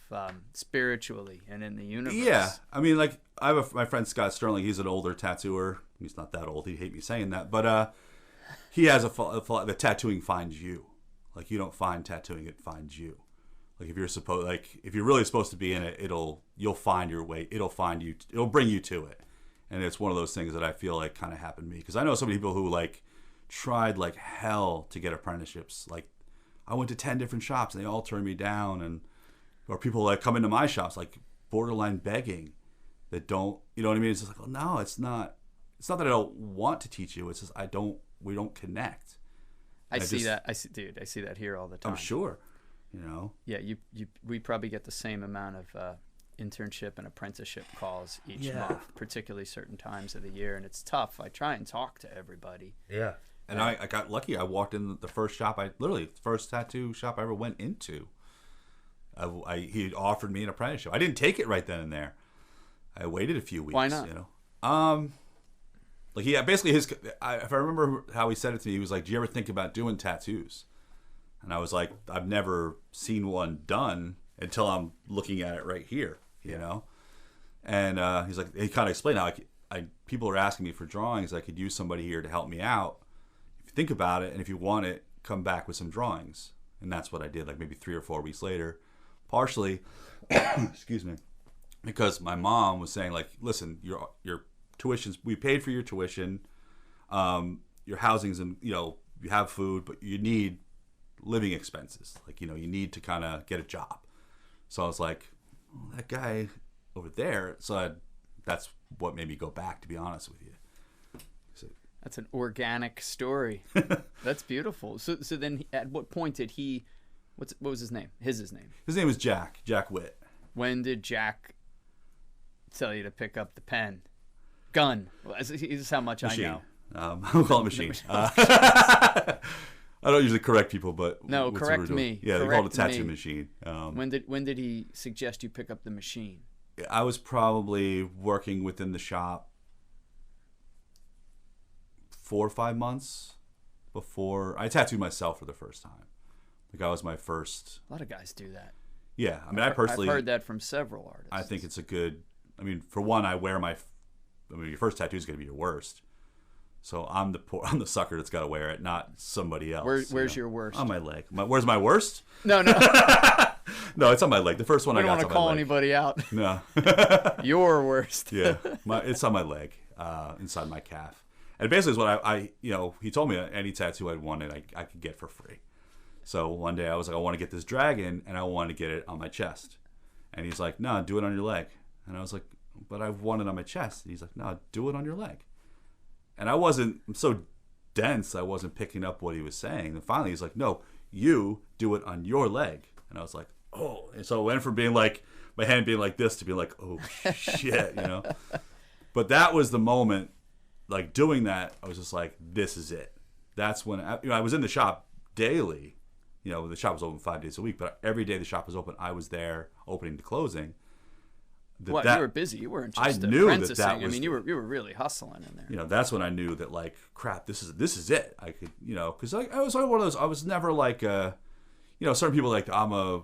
Speaker 1: spiritually and in the universe.
Speaker 2: Yeah, I mean, like I have my friend Scott Sterling. He's an older tattooer. He's not that old. He'd hate me saying that, but he has the tattooing finds you. Like you don't find tattooing; it finds you. Like if you're really supposed to be in it, you'll find your way. It'll find you. It'll bring you to it. And it's one of those things that I feel like kind of happened to me, because I know so many people who like tried like hell to get apprenticeships. Like I went to 10 different shops and they all turned me down, or people like come into my shops like borderline begging that don't, you know what I mean? It's just like, oh no, it's not that I don't want to teach you. It's just we don't connect.
Speaker 1: I see that here all the time.
Speaker 2: I'm sure.
Speaker 1: Yeah, we probably get the same amount of internship and apprenticeship calls each month, particularly certain times of the year, and it's tough. I try and talk to everybody.
Speaker 2: Yeah. And I got lucky. I walked in the first shop, first tattoo shop I ever went into. He offered me an apprenticeship. I didn't take it right then and there. I waited a few weeks.
Speaker 1: Why not?
Speaker 2: Like if I remember how he said it to me, he was like, "Do you ever think about doing tattoos?" And I was like, "I've never seen one done until I'm looking at it right here, you know." And he's like, he kind of explained how people are asking me for drawings. I could use somebody here to help me out. If you think about it, and if you want it, come back with some drawings. And that's what I did. Like maybe 3 or 4 weeks later, partially, excuse me, because my mom was saying like, "Listen, your tuition's, we paid for your tuition, your housing's, and you have food, but you need living expenses. Like you need to kind of get a job." So I was like, well, that guy over there. So that's what made me go back, to be honest with you.
Speaker 1: That's an organic story. That's beautiful. So then at what point did he, what was his name? His name?
Speaker 2: His name was Jack Witt.
Speaker 1: When did Jack tell you to pick up the pen? Gun. This is how much
Speaker 2: machine.
Speaker 1: I know.
Speaker 2: I'll call it machine. I don't usually correct people, but
Speaker 1: no, correct me.
Speaker 2: Yeah, they call it a tattoo machine.
Speaker 1: When did he suggest you pick up the machine?
Speaker 2: I was probably working within the shop 4 or 5 months. before I tattooed myself for the first time. Like I was my first.
Speaker 1: A lot of guys do that.
Speaker 2: Yeah, I mean, I personally.
Speaker 1: I've heard that from several artists.
Speaker 2: I think it's a good. I mean, for one, your first tattoo is going to be your worst. So I'm the sucker that's got to wear it, not somebody else.
Speaker 1: Where's your worst?
Speaker 2: On my leg. Where's my worst?
Speaker 1: No.
Speaker 2: No, it's on my leg. The first one I got.
Speaker 1: I don't want to call anybody out.
Speaker 2: No.
Speaker 1: Your worst.
Speaker 2: Yeah, it's on my leg, inside my calf. And basically, is what he told me any tattoo I'd wanted, I could get for free. So one day I was like, I want to get this dragon, and I want to get it on my chest. And he's like, no, do it on your leg. And I was like, but I want it on my chest. And he's like, no, do it on your leg. And I'm so dense, I wasn't picking up what he was saying. And finally, he's like, no, you do it on your leg. And I was like, oh. And so it went from being like, my hand being like this to being like, oh, shit, But that was the moment, like doing that, I was just like, this is it. That's when, I was in the shop daily. The shop was open 5 days a week, but every day the shop was open, I was there opening to closing.
Speaker 1: You were busy. You weren't just apprenticing. That was, you were really hustling in there.
Speaker 2: That's when I knew that, like, crap, this is it. I could, because I was one of those. I was never like, certain people like I'm a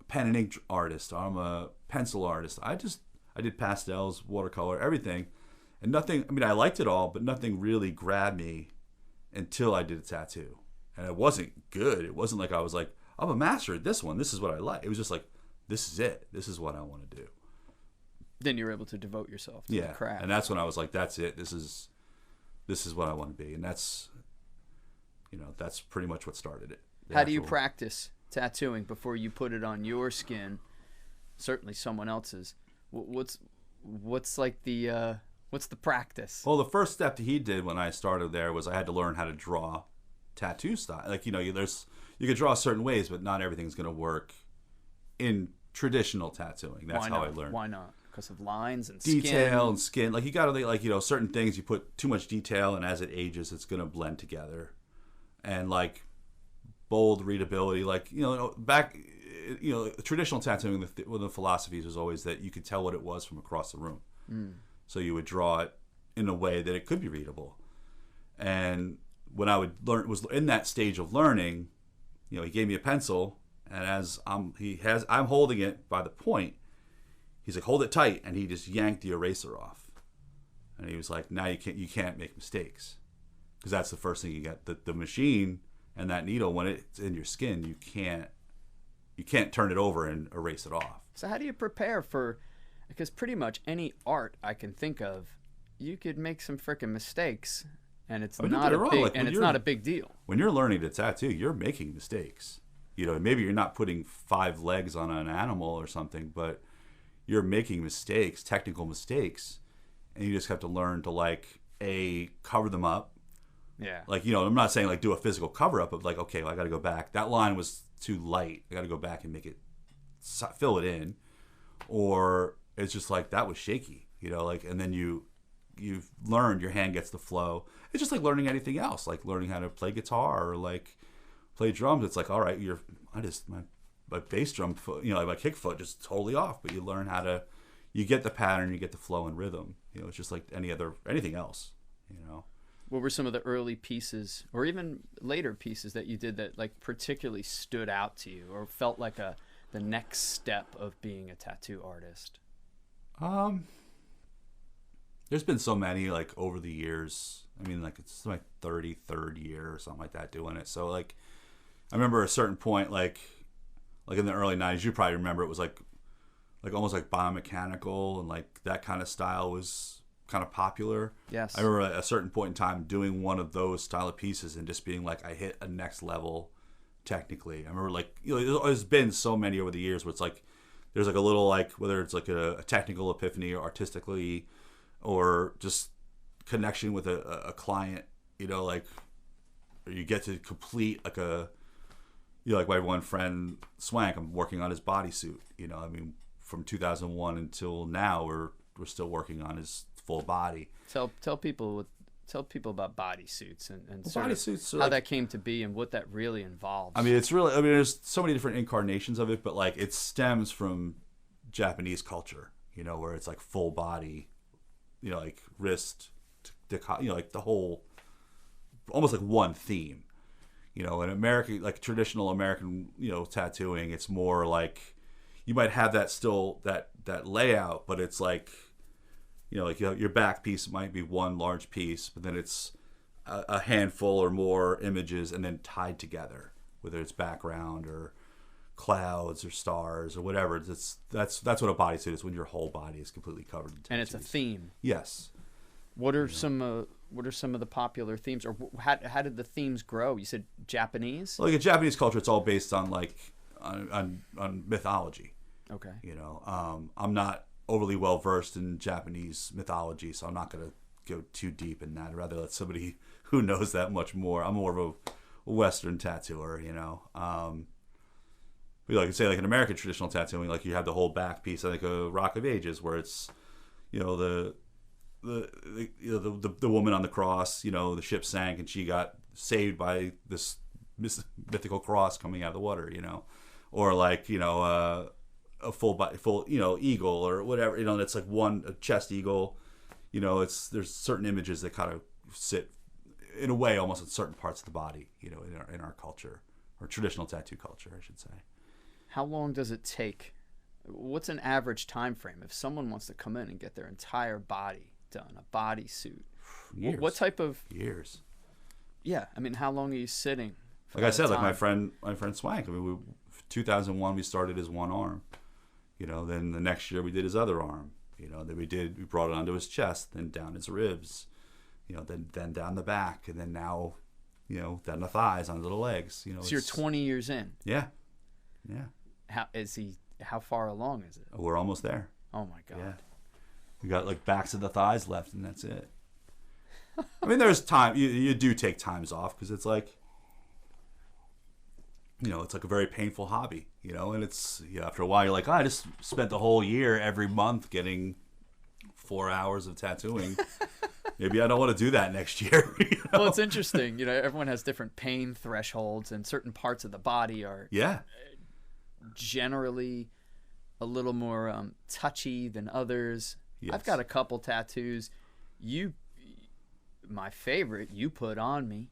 Speaker 2: pen and ink artist. I'm a pencil artist. I did pastels, watercolor, everything, and nothing. I mean, I liked it all, but nothing really grabbed me until I did a tattoo, and it wasn't good. It wasn't like I was like, I'm a master at this one. This is what I like. It was just like, this is it. This is what I want to do.
Speaker 1: Then you're able to devote yourself to the craft.
Speaker 2: And that's when I was like, that's it. This is what I want to be. And that's pretty much what started it.
Speaker 1: How do you practice tattooing before you put it on your skin? Certainly someone else's. What's the practice?
Speaker 2: Well, the first step that he did when I started there was I had to learn how to draw tattoo style. Like, you could draw certain ways, but not everything's going to work in traditional tattooing. That's how I learned.
Speaker 1: Why not? Because of lines and
Speaker 2: detail and skin. Like, you got to, certain things, you put too much detail, and as it ages, it's going to blend together. And, like, bold readability, traditional tattooing, one of the philosophies was always that you could tell what it was from across the room. So you would draw it in a way that it could be readable. And when I was in that stage of learning, he gave me a pencil, and as I'm holding it by the point, he's like, hold it tight, and he just yanked the eraser off. And he was like, now you can't make mistakes. Because that's the first thing you get. The machine and that needle, when it's in your skin, you can't turn it over and erase it off.
Speaker 1: So how do you prepare for, because pretty much any art I can think of, you could make some freaking mistakes, and it's not a big deal.
Speaker 2: When you're learning to tattoo, you're making mistakes. Maybe you're not putting 5 legs on an animal or something, but you're making mistakes, technical mistakes, and you just have to learn to cover them up.
Speaker 1: Yeah.
Speaker 2: I'm not saying do a physical cover up of okay, well, I got to go back. That line was too light. I got to go back and make it fill it in, or it's just that was shaky. And then you've learned, your hand gets the flow. It's just like learning anything else, like learning how to play guitar or play drums. It's all right, my bass drum foot, my kick foot just totally off, but you learn how to, you get the pattern, you get the flow and rhythm. It's just like anything else.
Speaker 1: What were some of the early pieces, or even later pieces that you did that particularly stood out to you, or felt like the next step of being a tattoo artist?
Speaker 2: There's been so many over the years. I mean, it's my 33rd year or something like that doing it. So I remember a certain point, like in the early 90s, you probably remember, it was almost like biomechanical, and that kind of style was kind of popular.
Speaker 1: Yes.
Speaker 2: I remember at a certain point in time doing one of those style of pieces and just being I hit a next level technically. I remember there's been so many over the years where it's there's a little whether it's a technical epiphany or artistically, or just connection with a client, or you get to complete my one friend Swank, I'm working on his bodysuit. From 2001 until now, we're still working on his full body.
Speaker 1: Tell people about bodysuits and
Speaker 2: bodysuits
Speaker 1: how that came to be and what that really involves.
Speaker 2: I mean, there's so many different incarnations of it, but it stems from Japanese culture, where it's full body, wrist, the whole, almost one theme. You know, in American, like traditional American, you know, tattooing, it's more like you might have that still that layout, but it's like, you know, like your back piece might be one large piece, but then it's a handful or more images and then tied together, whether it's background or clouds or stars or whatever. That's what a bodysuit is, when your whole body is completely covered in tattoos.
Speaker 1: And it's a theme.
Speaker 2: Yes.
Speaker 1: What are some of the popular themes, or how did the themes grow? You said Japanese.
Speaker 2: Like a Japanese culture, it's all based on like on mythology.
Speaker 1: Okay.
Speaker 2: You know, I'm not overly well versed in Japanese mythology, so I'm not going to go too deep in that. I'd rather let somebody who knows that much more. I'm more of a Western tattooer, you know. But like say, like an American traditional tattooing, like you have the whole back piece, like a Rock of Ages, where it's, you know, the woman on the cross, you know, the ship sank and she got saved by this mythical cross coming out of the water, you know, or like, you know, a full, you know, eagle or whatever, you know, that's like a chest eagle, you know, there's certain images that kind of sit in a way almost in certain parts of the body, you know, in our culture, or traditional tattoo culture, I should say.
Speaker 1: How long does it take? What's an average time frame if someone wants to come in and get their entire body done, a bodysuit?
Speaker 2: Years.
Speaker 1: What type of
Speaker 2: years?
Speaker 1: Yeah, I mean, how long are you sitting?
Speaker 2: Like I said, like my friend Swank. I mean, 2001 we started his one arm. You know, then the next year we did his other arm. You know, then we brought it onto his chest, then down his ribs. You know, then down the back, and then now, you know, down the thighs, onto the legs. You know,
Speaker 1: so you're 20 years in.
Speaker 2: Yeah, yeah.
Speaker 1: How far along is it?
Speaker 2: We're almost there.
Speaker 1: Oh my God.
Speaker 2: Yeah. We got like backs of the thighs left, and that's it. I mean, there's time. You do take times off because it's like, you know, it's like a very painful hobby, you know, and it's, you know, after a while you're like, oh, I just spent the whole year every month getting 4 hours of tattooing. Maybe I don't want to do that next year. You know?
Speaker 1: Well, it's interesting. You know, everyone has different pain thresholds, and certain parts of the body are generally a little more touchy than others.
Speaker 2: Yes.
Speaker 1: I've got a couple tattoos. My favorite, you put on me.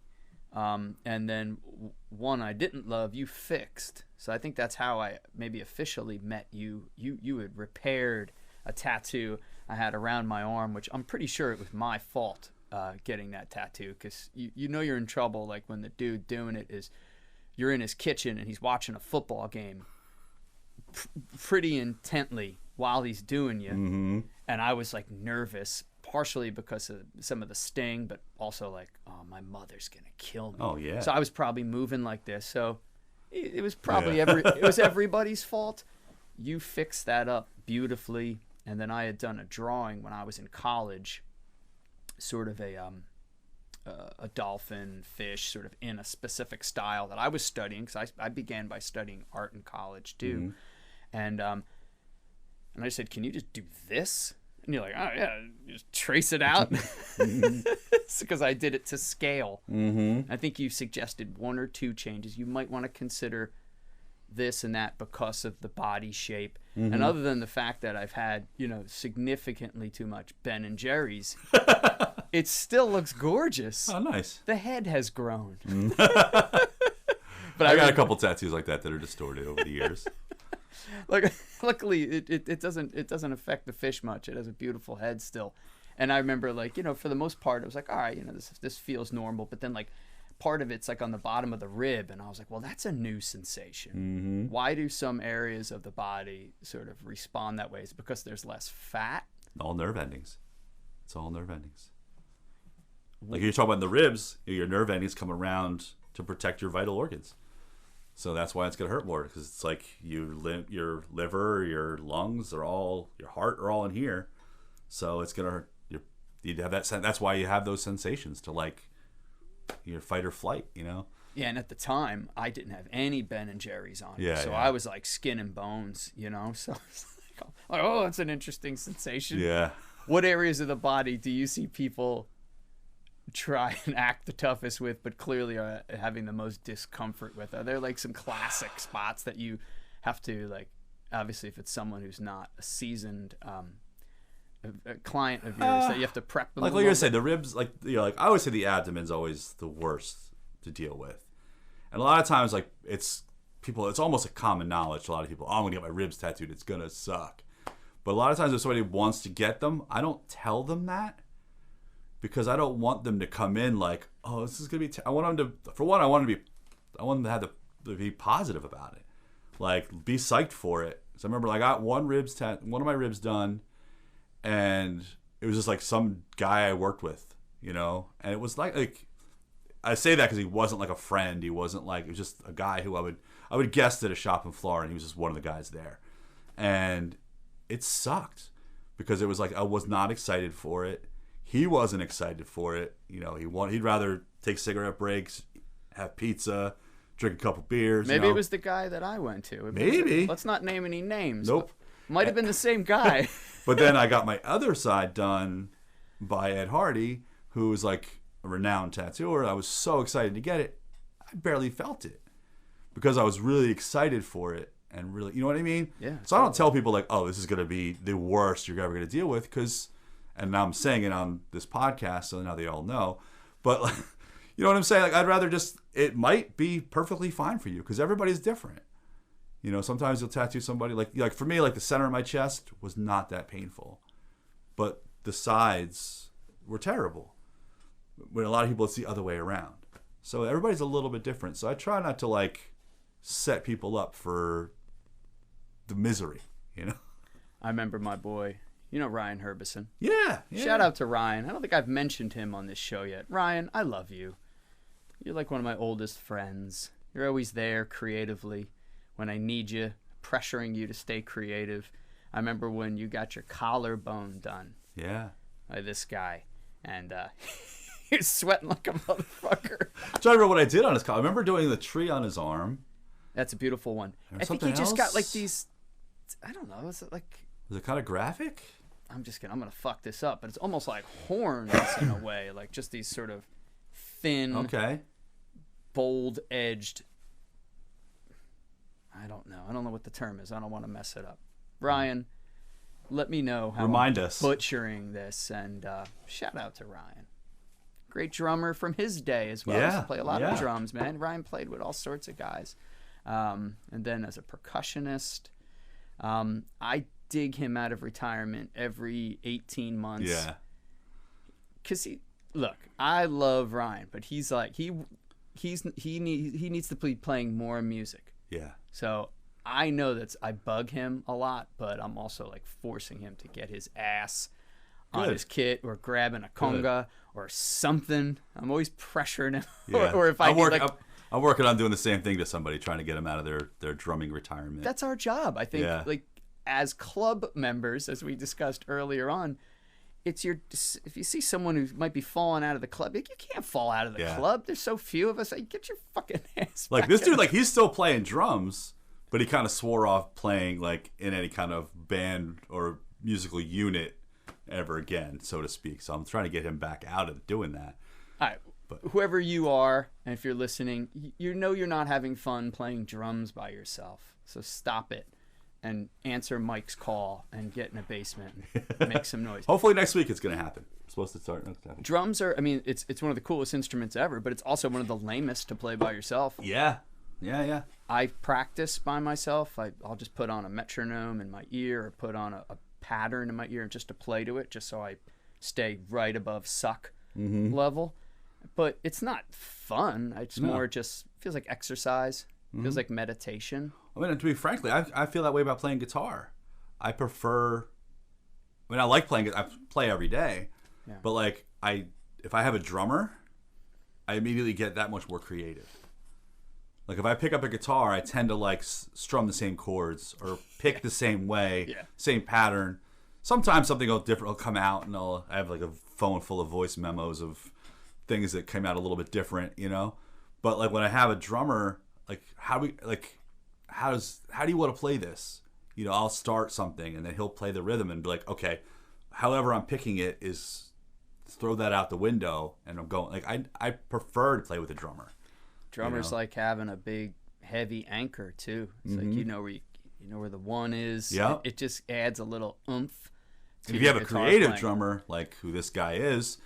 Speaker 1: And then one I didn't love, you fixed. So I think that's how I maybe officially met you. You had repaired a tattoo I had around my arm, which I'm pretty sure it was my fault getting that tattoo, because you know you're in trouble like when the dude doing it is, you're in his kitchen and he's watching a football game pretty intently while he's doing you.
Speaker 2: Mm-hmm.
Speaker 1: And I was like nervous, partially because of some of the sting, but also like, oh, my mother's gonna kill me.
Speaker 2: Oh yeah.
Speaker 1: So I was probably moving like this. So it was probably it was everybody's fault. You fixed that up beautifully, and then I had done a drawing when I was in college, sort of a dolphin fish, sort of in a specific style that I was studying, because I began by studying art in college too, and I said, can you just do this? And you're like, oh yeah, just trace it out. It's because I did it to scale. I think you suggested one or two changes. You might want to consider this and that because of the body shape. And other than the fact that I've had, you know, significantly too much Ben and Jerry's, it still looks gorgeous.
Speaker 2: Oh, nice.
Speaker 1: The head has grown.
Speaker 2: But I got a couple tattoos like that are distorted over the years.
Speaker 1: Like, luckily, it doesn't affect the fish much. It has a beautiful head still. And I remember, like, you know, for the most part, I was like, all right, you know, this feels normal. But then, like, part of it's like on the bottom of the rib, and I was like, well, that's a new sensation. Why do some areas of the body sort of respond that way? Is it because there's less fat?
Speaker 2: All nerve endings. It's all nerve endings. Like you're talking about the ribs, your nerve endings come around to protect your vital organs. So that's why it's going to hurt more, because it's like your liver, your lungs are all, your heart are all in here. So it's going to hurt. You have that. That's why you have those sensations to, like, your fight or flight, you know?
Speaker 1: Yeah, and at the time, I didn't have any Ben and Jerry's on.
Speaker 2: Yeah,
Speaker 1: so
Speaker 2: yeah.
Speaker 1: I was like skin and bones, you know? So it's like, oh, that's an interesting sensation.
Speaker 2: Yeah.
Speaker 1: What areas of the body do you see people try and act the toughest with, but clearly are having the most discomfort with? Are there like some classic spots that you have to, like, obviously if it's someone who's not a seasoned a client of yours, that you have to prep them?
Speaker 2: Like you're saying, the ribs, like, you know, like I always say the abdomen's always the worst to deal with. And a lot of times, like, it's almost a common knowledge to a lot of people. Oh, I'm going to get my ribs tattooed. It's going to suck. But a lot of times if somebody wants to get them, I don't tell them that because I don't want them to come in like, oh, this is going to be, I want them to, for one, I want them to have to be positive about it. Like, be psyched for it. So I remember I got one of my ribs done, and it was just like some guy I worked with, you know? And it was like I say that because he wasn't like a friend. He wasn't like, it was just a guy who I would guest at a shop in Florida, and he was just one of the guys there. And it sucked because it was like I was not excited for it. He wasn't excited for it. You know, he'd rather take cigarette breaks, have pizza, drink a couple beers.
Speaker 1: Maybe it was the guy that I went to.
Speaker 2: Maybe.
Speaker 1: Let's not name any names.
Speaker 2: Nope.
Speaker 1: Might have been the same guy.
Speaker 2: But then I got my other side done by Ed Hardy, who was like a renowned tattooer. I was so excited to get it. I barely felt it because I was really excited for it. And really, you know what I mean?
Speaker 1: Yeah.
Speaker 2: So I don't tell people like, oh, this is going to be the worst you're ever going to deal with, because, and now I'm saying it on this podcast, so now they all know. But like, you know what I'm saying? Like, I'd rather just, it might be perfectly fine for you because everybody's different. You know, sometimes you'll tattoo somebody like for me, like the center of my chest was not that painful, but the sides were terrible. When a lot of people, it's the other way around. So everybody's a little bit different. So I try not to like set people up for the misery, you know?
Speaker 1: I remember my boy, you know, Ryan Herbison.
Speaker 2: Yeah.
Speaker 1: Shout out to Ryan. I don't think I've mentioned him on this show yet. Ryan, I love you. You're like one of my oldest friends. You're always there creatively when I need you, pressuring you to stay creative. I remember when you got your collarbone done.
Speaker 2: Yeah.
Speaker 1: By this guy. And he was sweating like a motherfucker.
Speaker 2: I'm trying to remember what I did on his collar. I remember doing the tree on his arm.
Speaker 1: That's a beautiful one. I think
Speaker 2: he
Speaker 1: just got like these, I don't know, is it like...
Speaker 2: Was it kind of graphic?
Speaker 1: I'm going to fuck this up, but it's almost like horns in a way. Like just these sort of thin, bold-edged... I don't know what the term is. I don't want to mess it up. Ryan, let me know how
Speaker 2: Remind
Speaker 1: I'm
Speaker 2: us.
Speaker 1: butchering this. And shout out to Ryan. Great drummer from his day as well.
Speaker 2: Yeah,
Speaker 1: He used to play a lot of drums, man. Ryan played with all sorts of guys. And then as a percussionist, I dig him out of retirement every 18 months.
Speaker 2: Yeah.
Speaker 1: Because I love Ryan, but he's like he needs to be playing more music.
Speaker 2: Yeah.
Speaker 1: So I know I bug him a lot, but I'm also like forcing him to get his ass on his kit or grabbing a conga or something. I'm always pressuring him.
Speaker 2: Yeah.
Speaker 1: or if I'm
Speaker 2: working on doing the same thing to somebody, trying to get them out of their drumming retirement.
Speaker 1: That's our job. I think like as club members, as we discussed earlier on, if you see someone who might be falling out of the club, like, you can't fall out of the club. There's so few of us. Like, get your fucking ass back.
Speaker 2: Like this dude, like he's still playing drums, but he kind of swore off playing like in any kind of band or musical unit ever again, so to speak. So I'm trying to get him back out of doing that.
Speaker 1: All right. Whoever you are, and if you're listening, you know you're not having fun playing drums by yourself. So stop it and answer Mike's call and get in a basement and make some noise.
Speaker 2: Hopefully next week it's going to happen. I'm supposed to start next time.
Speaker 1: Drums are, I mean, it's one of the coolest instruments ever, but it's also one of the lamest to play by yourself.
Speaker 2: Yeah.
Speaker 1: I practice by myself. I'll just put on a metronome in my ear or put on a pattern in my ear just to play to it, just so I stay right above suck level. But it's not fun. It's more just feels like exercise. Feels like meditation.
Speaker 2: I mean, to be frankly, I feel that way about playing guitar. I prefer. I mean, I like playing. I play every day, but like if I have a drummer, I immediately get that much more creative. Like if I pick up a guitar, I tend to like strum the same chords or pick the same way, same pattern. Sometimes something different will come out, and I have like a phone full of voice memos of things that came out a little bit different, you know. But like when I have a drummer, like how do you want to play this? You know, I'll start something and then he'll play the rhythm and be like, okay, however I'm picking it is throw that out the window, and I'm going like I prefer to play with a drummer.
Speaker 1: Drummers like having a big heavy anchor too. It's like you know where the one is.
Speaker 2: Yeah.
Speaker 1: It just adds a little oomph.
Speaker 2: And if you have a creative drummer like who this guy is,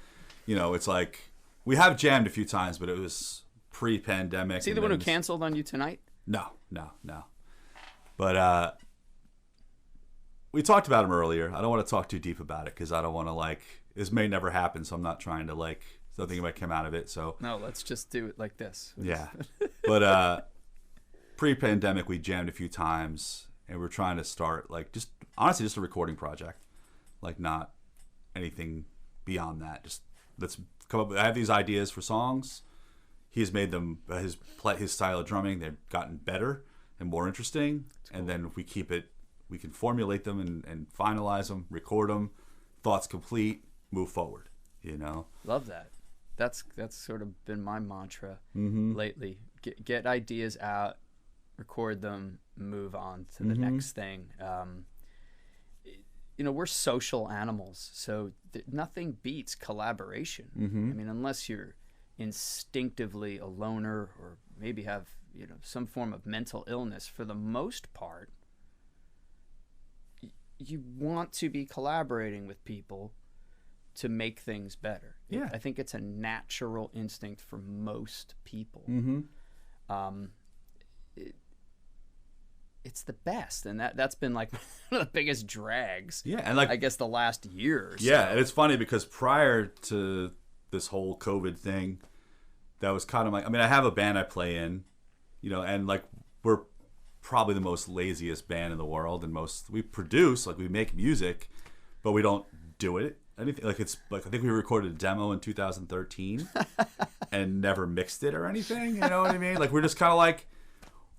Speaker 2: you know, it's like we have jammed a few times, but it was pre-pandemic.
Speaker 1: Is he the one who canceled on you tonight?
Speaker 2: No. But we talked about him earlier. I don't want to talk too deep about it because I don't want to this may never happen. So I'm not trying to something might come out of it. So
Speaker 1: no, let's just do it like this.
Speaker 2: Yeah. But pre-pandemic, we jammed a few times, and we're trying to start just honestly just a recording project, not anything beyond that. Just let's come up. I have these ideas for songs. He's made them his style of drumming. They've gotten better and more interesting. Cool. And then if we keep it, we can formulate them and finalize them, record them, thoughts complete, move forward.
Speaker 1: Love that. That's sort of been my mantra lately. Get ideas out, record them, move on to the next thing. We're social animals, so nothing beats collaboration. I mean, unless you're instinctively a loner or maybe have some form of mental illness, for the most part, you want to be collaborating with people to make things better.
Speaker 2: Yeah.
Speaker 1: I think it's a natural instinct for most people. It's the best, and that's been one of the biggest drags.
Speaker 2: Yeah, and
Speaker 1: I guess the last year or so.
Speaker 2: Yeah, and it's funny because prior to this whole COVID thing, that was kind of I have a band I play in, and we're probably the most laziest band in the world, and we produce, we make music, but we don't do it. Anything I think we recorded a demo in 2013 and never mixed it or anything. You know what I mean? We're just kind of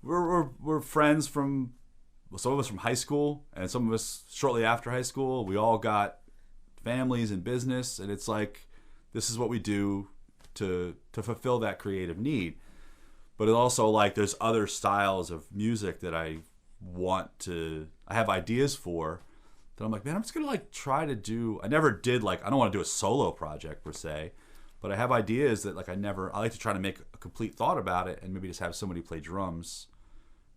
Speaker 2: we're friends from some of us from high school and some of us shortly after high school. We all got families and business, and it's this is what we do to fulfill that creative need. But it also there's other styles of music that I have ideas for. That I'm man, I'm just gonna try to do. I never did I don't want to do a solo project per se, but I have ideas that I like to try to make a complete thought about it and maybe just have somebody play drums.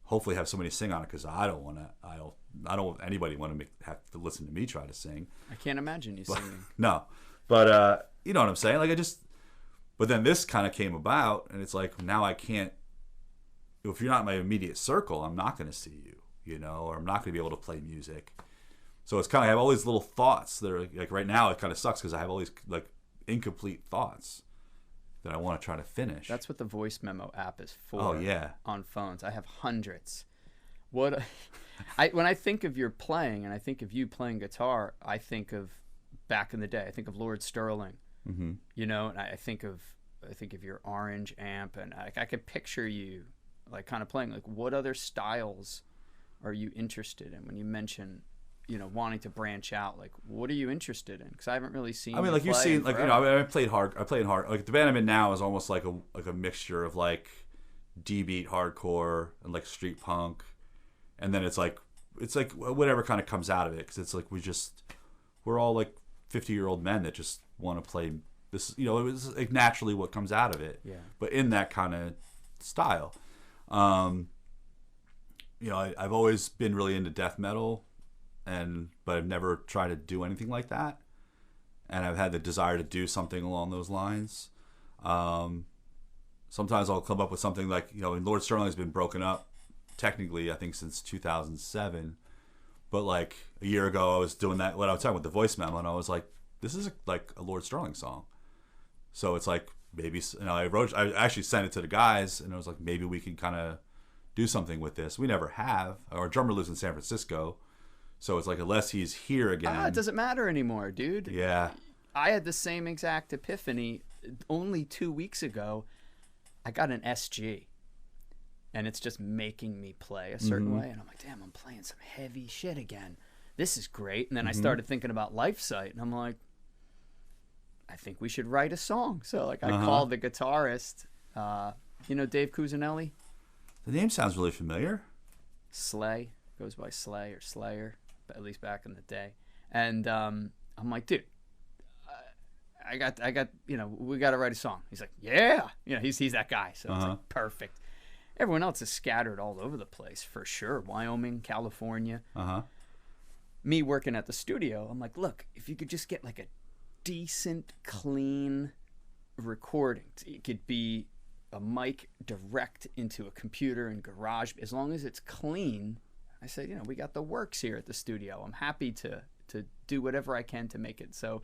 Speaker 2: Hopefully have somebody sing on it because I don't want anybody want to have to listen to me try to sing.
Speaker 1: I can't imagine you singing.
Speaker 2: No, but you know what I'm saying. But then this kind of came about, and it's now I can't. If you're not in my immediate circle, I'm not going to see you, or I'm not going to be able to play music. So it's kind of I have all these little thoughts that are right now. It kind of sucks because I have all these incomplete thoughts that I want to try to finish.
Speaker 1: That's what the voice memo app is for.
Speaker 2: Oh yeah,
Speaker 1: on phones. I have hundreds. When I think of your playing and I think of you playing guitar, I think of back in the day. I think of Lord Sterling. And I think of your orange amp, and I could picture you kind of playing. What other styles are you interested in when you mention wanting to branch out? What are you interested in? Because I haven't really seen.
Speaker 2: You've seen, I played hard. The band I'm in now is almost like a mixture of D-beat hardcore and street punk, and then it's whatever kind of comes out of it. Because it's we're all 50-year-old men that just want to play this. It was naturally what comes out of it.
Speaker 1: Yeah.
Speaker 2: But in that kind of style, I've always been really into death metal. But I've never tried to do anything like that, and I've had the desire to do something along those lines. Sometimes I'll come up with something Lord Sterling has been broken up technically, I think, since 2007. But a year ago, I was doing that. What I was talking with the voice memo, and I was this is a Lord Sterling song. So it's maybe I actually sent it to the guys, and I was maybe we can kind of do something with this. We never have. Our drummer lives in San Francisco. So it's unless he's here again.
Speaker 1: It doesn't matter anymore, dude.
Speaker 2: Yeah.
Speaker 1: I had the same exact epiphany only 2 weeks ago. I got an SG, and it's just making me play a certain way. And I'm damn, I'm playing some heavy shit again. This is great. And then I started thinking about Life Sight, and I'm I think we should write a song. So I called the guitarist, Dave Cusinelli.
Speaker 2: The name sounds really familiar.
Speaker 1: Slay, goes by Slay or Slayer. At least back in the day. And I'm dude, I got we got to write a song. He's yeah, he's that guy. So it's perfect. Everyone else is scattered all over the place for sure. Wyoming, California. Me working at the studio, I'm look, if you could just get a decent, clean recording. It could be a mic direct into a computer in Garage, as long as it's clean. I said, we got the works here at the studio. I'm happy to do whatever I can to make it. So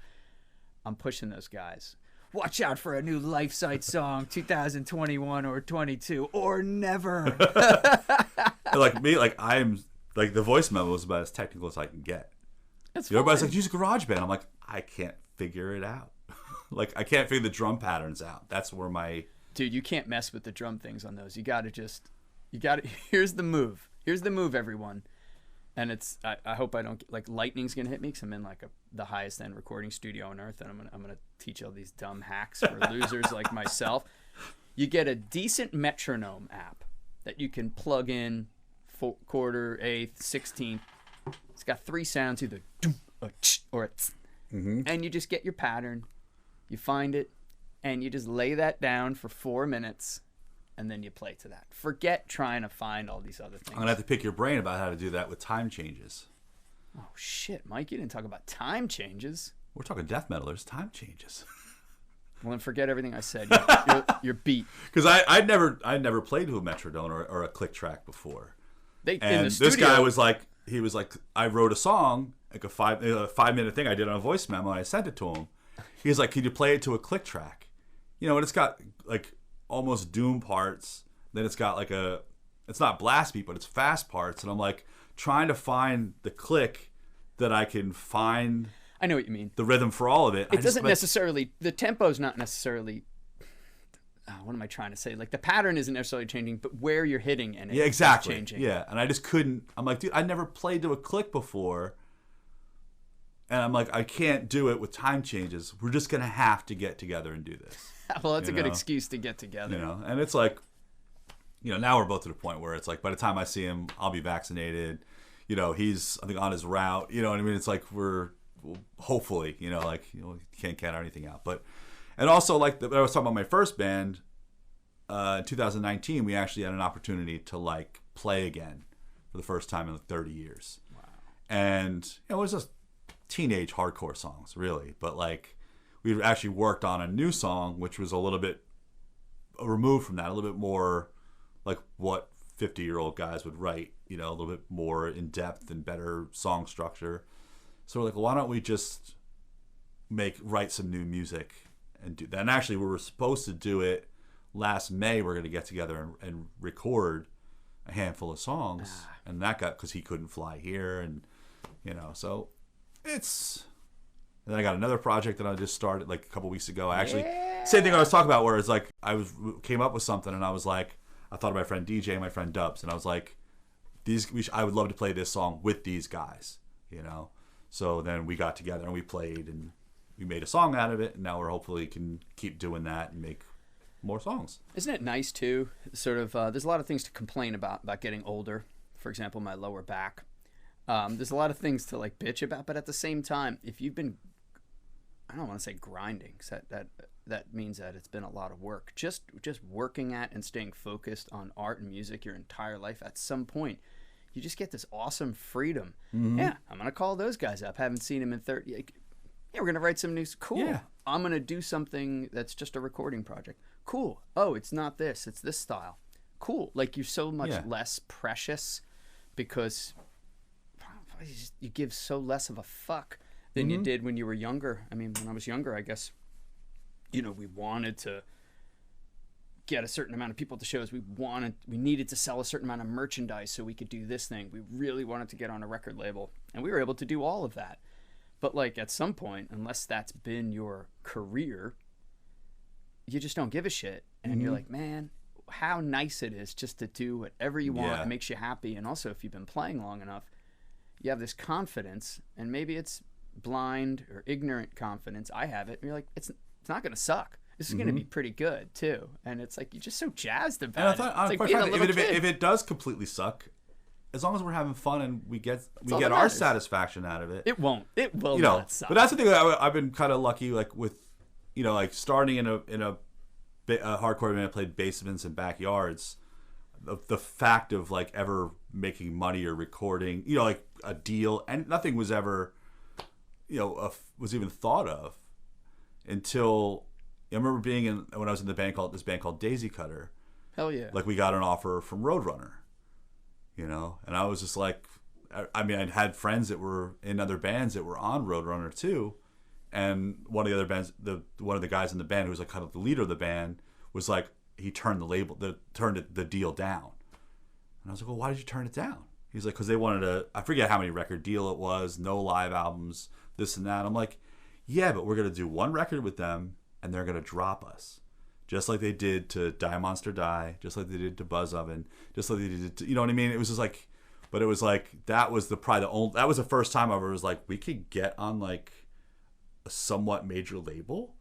Speaker 1: I'm pushing those guys. Watch out for a new Life Sight song, 2021 or 22 or never.
Speaker 2: Like me, like I'm like the voice memo is about as technical as I can get.
Speaker 1: That's
Speaker 2: Everybody's like, use GarageBand. I'm like, I can't figure it out. Like I can't figure the drum patterns out. That's where my
Speaker 1: dude, you can't mess with the drum things on those. You gotta here's the move. Here's the move, everyone. And it's I hope I don't like lightning's gonna hit me because I'm in like the highest end recording studio on earth, and I'm gonna teach all these dumb hacks for losers like myself. You get a decent metronome app that you can plug in quarter, eighth, 16th. It's got 3 sounds, either a ch or a tss. And you just get your pattern, you find it, and you just lay that down for 4 minutes. And then you play to that. Forget trying to find all these other things.
Speaker 2: I'm gonna have to pick your brain about how to do that with time changes.
Speaker 1: Oh shit, Mike! You didn't talk about time changes.
Speaker 2: We're talking death metal. There's time changes.
Speaker 1: Well, then forget everything I said. You're beat.
Speaker 2: Because I'd never played to a metronome or a click track before.
Speaker 1: In the studio,
Speaker 2: this guy was like, I wrote a song, like a 5-minute thing I did on a voice memo, and I sent it to him. He's like, "Can you play it to a click track?" And it's got like almost doom parts. Then it's got like it's not blast beat, but it's fast parts. And I'm like trying to find the click that I can find.
Speaker 1: I know what you mean.
Speaker 2: The rhythm for all of it.
Speaker 1: It doesn't necessarily, the tempo's not necessarily, what am I trying to say? Like the pattern isn't necessarily changing, but where you're hitting and it's changing.
Speaker 2: Yeah, and I just couldn't. I'm like, dude, I never played to a click before. And I'm like, I can't do it with time changes. We're just going to have to get together and do this.
Speaker 1: Well, that's a good excuse to get together.
Speaker 2: And it's like, now we're both to the point where it's like, by the time I see him, I'll be vaccinated. He's, I think, on his route. You know what I mean? It's like hopefully, can't count anything out. But, and also, like, I was talking about my first band, in 2019, we actually had an opportunity to, like, play again for the first time in like 30 years. Wow. And, it was just teenage hardcore songs, really. But, like, we actually worked on a new song, which was a little bit removed from that, a little bit more like what 50-year-old guys would write, a little bit more in depth and better song structure. So we're like, well, why don't we just write some new music and do that? And actually, we were supposed to do it last May. We're going to get together and record a handful of songs, and that got because he couldn't fly here, and so it's. And then I got another project that I just started like a couple weeks ago. Same thing I was talking about, where it's like came up with something, and I was like, I thought of my friend DJ and my friend Dubs, and I was like, I would love to play this song with these guys, So then we got together and we played and we made a song out of it, and now we're hopefully can keep doing that and make more songs.
Speaker 1: Isn't it nice too? Sort of, there's a lot of things to complain about getting older. For example, my lower back. There's a lot of things to like bitch about, but at the same time, if you've been, I don't want to say grinding, because that means that it's been a lot of work. Just working at and staying focused on art and music your entire life, at some point, you just get this awesome freedom. Mm-hmm. Yeah, I'm going to call those guys up. Haven't seen them in 30. Yeah, we're going to write some news. Cool. Yeah. I'm going to do something that's just a recording project. Cool. Oh, it's not this. It's this style. Cool. Like, you're so much less precious because you give so less of a fuck than you did when you were younger. I mean, when I was younger, I guess, we wanted to get a certain amount of people to shows. We needed to sell a certain amount of merchandise so we could do this thing. We really wanted to get on a record label, and we were able to do all of that. But like at some point, unless that's been your career, you just don't give a shit. And you're like, man, how nice it is just to do whatever you want. It makes you happy. And also, if you've been playing long enough, you have this confidence, and maybe it's blind or ignorant confidence. I have it. And you're like, it's not going to suck. This is going to be pretty good too. And it's like, you're just so jazzed about it. It's like
Speaker 2: if it does completely suck, as long as we're having fun and we get our satisfaction out of it,
Speaker 1: it won't. It will not suck.
Speaker 2: But that's the thing that I've been kind of lucky, like with, like starting in a hardcore band, I played basements and backyards. The fact of like ever making money or recording, like a deal, and nothing was ever, was even thought of until I remember being in when I was in this band called Daisy Cutter.
Speaker 1: Hell yeah.
Speaker 2: Like we got an offer from Roadrunner, and I was just like, I mean, I'd had friends that were in other bands that were on Roadrunner too, and one of the other bands, one of the guys in the band who was like kind of the leader of the band was like, he turned the deal down, and I was like, well, why did you turn it down? He's like, because they wanted I forget how many record deal it was, no live albums, this and that. I'm like, yeah, but we're gonna do one record with them, and they're gonna drop us. Just like they did to Die Monster Die, just like they did to Buzz Oven, just like they did to, you know what I mean? It was just like, but it was like, that was that was the first time I ever was like, we could get on like a somewhat major label.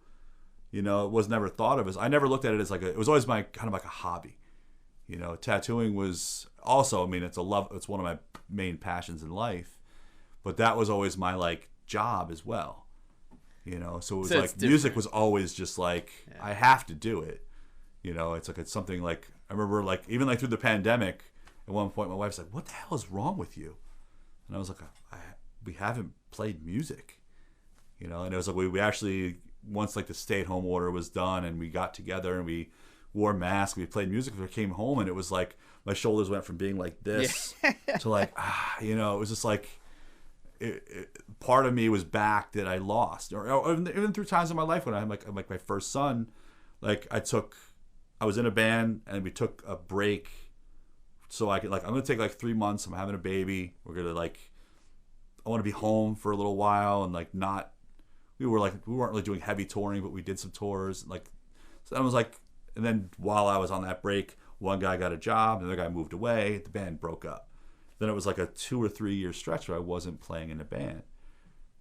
Speaker 2: It was never thought of as, I never looked at it as like it was always my kind of like a hobby. Tattooing was also, I mean, it's one of my main passions in life, but that was always my like job as well. So it was like music was always just like, I have to do it. It's something like, I remember like, even like through the pandemic, at one point my wife's like, what the hell is wrong with you? And I was like, we haven't played music, and it was like, we actually, once like the stay-at-home order was done and we got together and we wore masks, we played music, we came home, and it was like, my shoulders went from being like this to like, it was just like, part of me was back that I lost, or even through times in my life when I'm like my first son, like I was in a band and we took a break so I could like, I'm gonna take like 3 months, I'm having a baby, we're gonna like, I want to be home for a little while, and like we weren't really doing heavy touring, but we did some tours, like, so I was like, and then while I was on that break, one guy got a job, the other guy moved away, the band broke up. Then it was like a 2 or 3 year stretch where I wasn't playing in a band.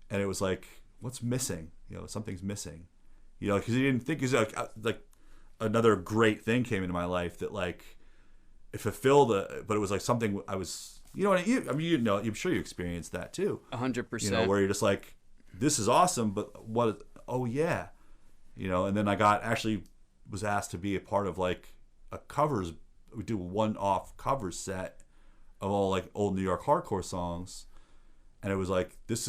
Speaker 2: And it was like, what's missing? Something's missing. Because you didn't think, like another great thing came into my life that like, it fulfilled, but it was like something I was, I'm sure you experienced that too.
Speaker 1: 100%.
Speaker 2: Where you're just like, this is awesome, but what, oh yeah. And then I was asked to be a part of like we do a one-off cover set of all like old New York hardcore songs, and it was like, it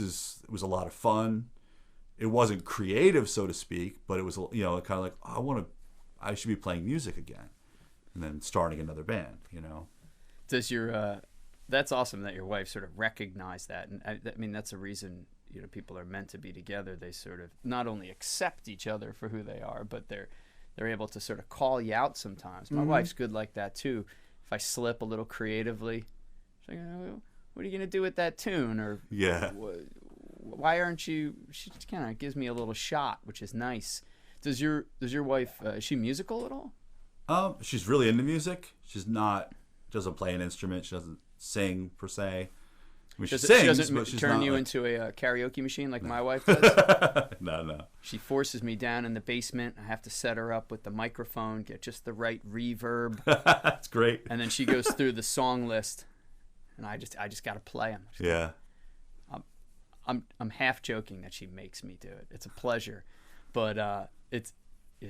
Speaker 2: was a lot of fun. It wasn't creative, so to speak, but it was kind of like, I should be playing music again, and then starting another band.
Speaker 1: Does your that's awesome that your wife sort of recognized that, and I mean that's a reason people are meant to be together. They sort of not only accept each other for who they are, but they're able to sort of call you out sometimes. My wife's good like that too. If I slip a little creatively, she's like, what are you gonna do with that tune? Or why aren't you? She kind of gives me a little shot, which is nice. Does your wife, is she musical at all?
Speaker 2: She's really into music. She doesn't play an instrument. She doesn't sing per se. I mean, she doesn't
Speaker 1: turn you into a karaoke machine like my wife does.
Speaker 2: No.
Speaker 1: She forces me down in the basement. I have to set her up with the microphone, get just the right reverb.
Speaker 2: That's great.
Speaker 1: And then she goes through the song list, and I just got to play them.
Speaker 2: Yeah.
Speaker 1: I'm half joking that she makes me do it. It's a pleasure, but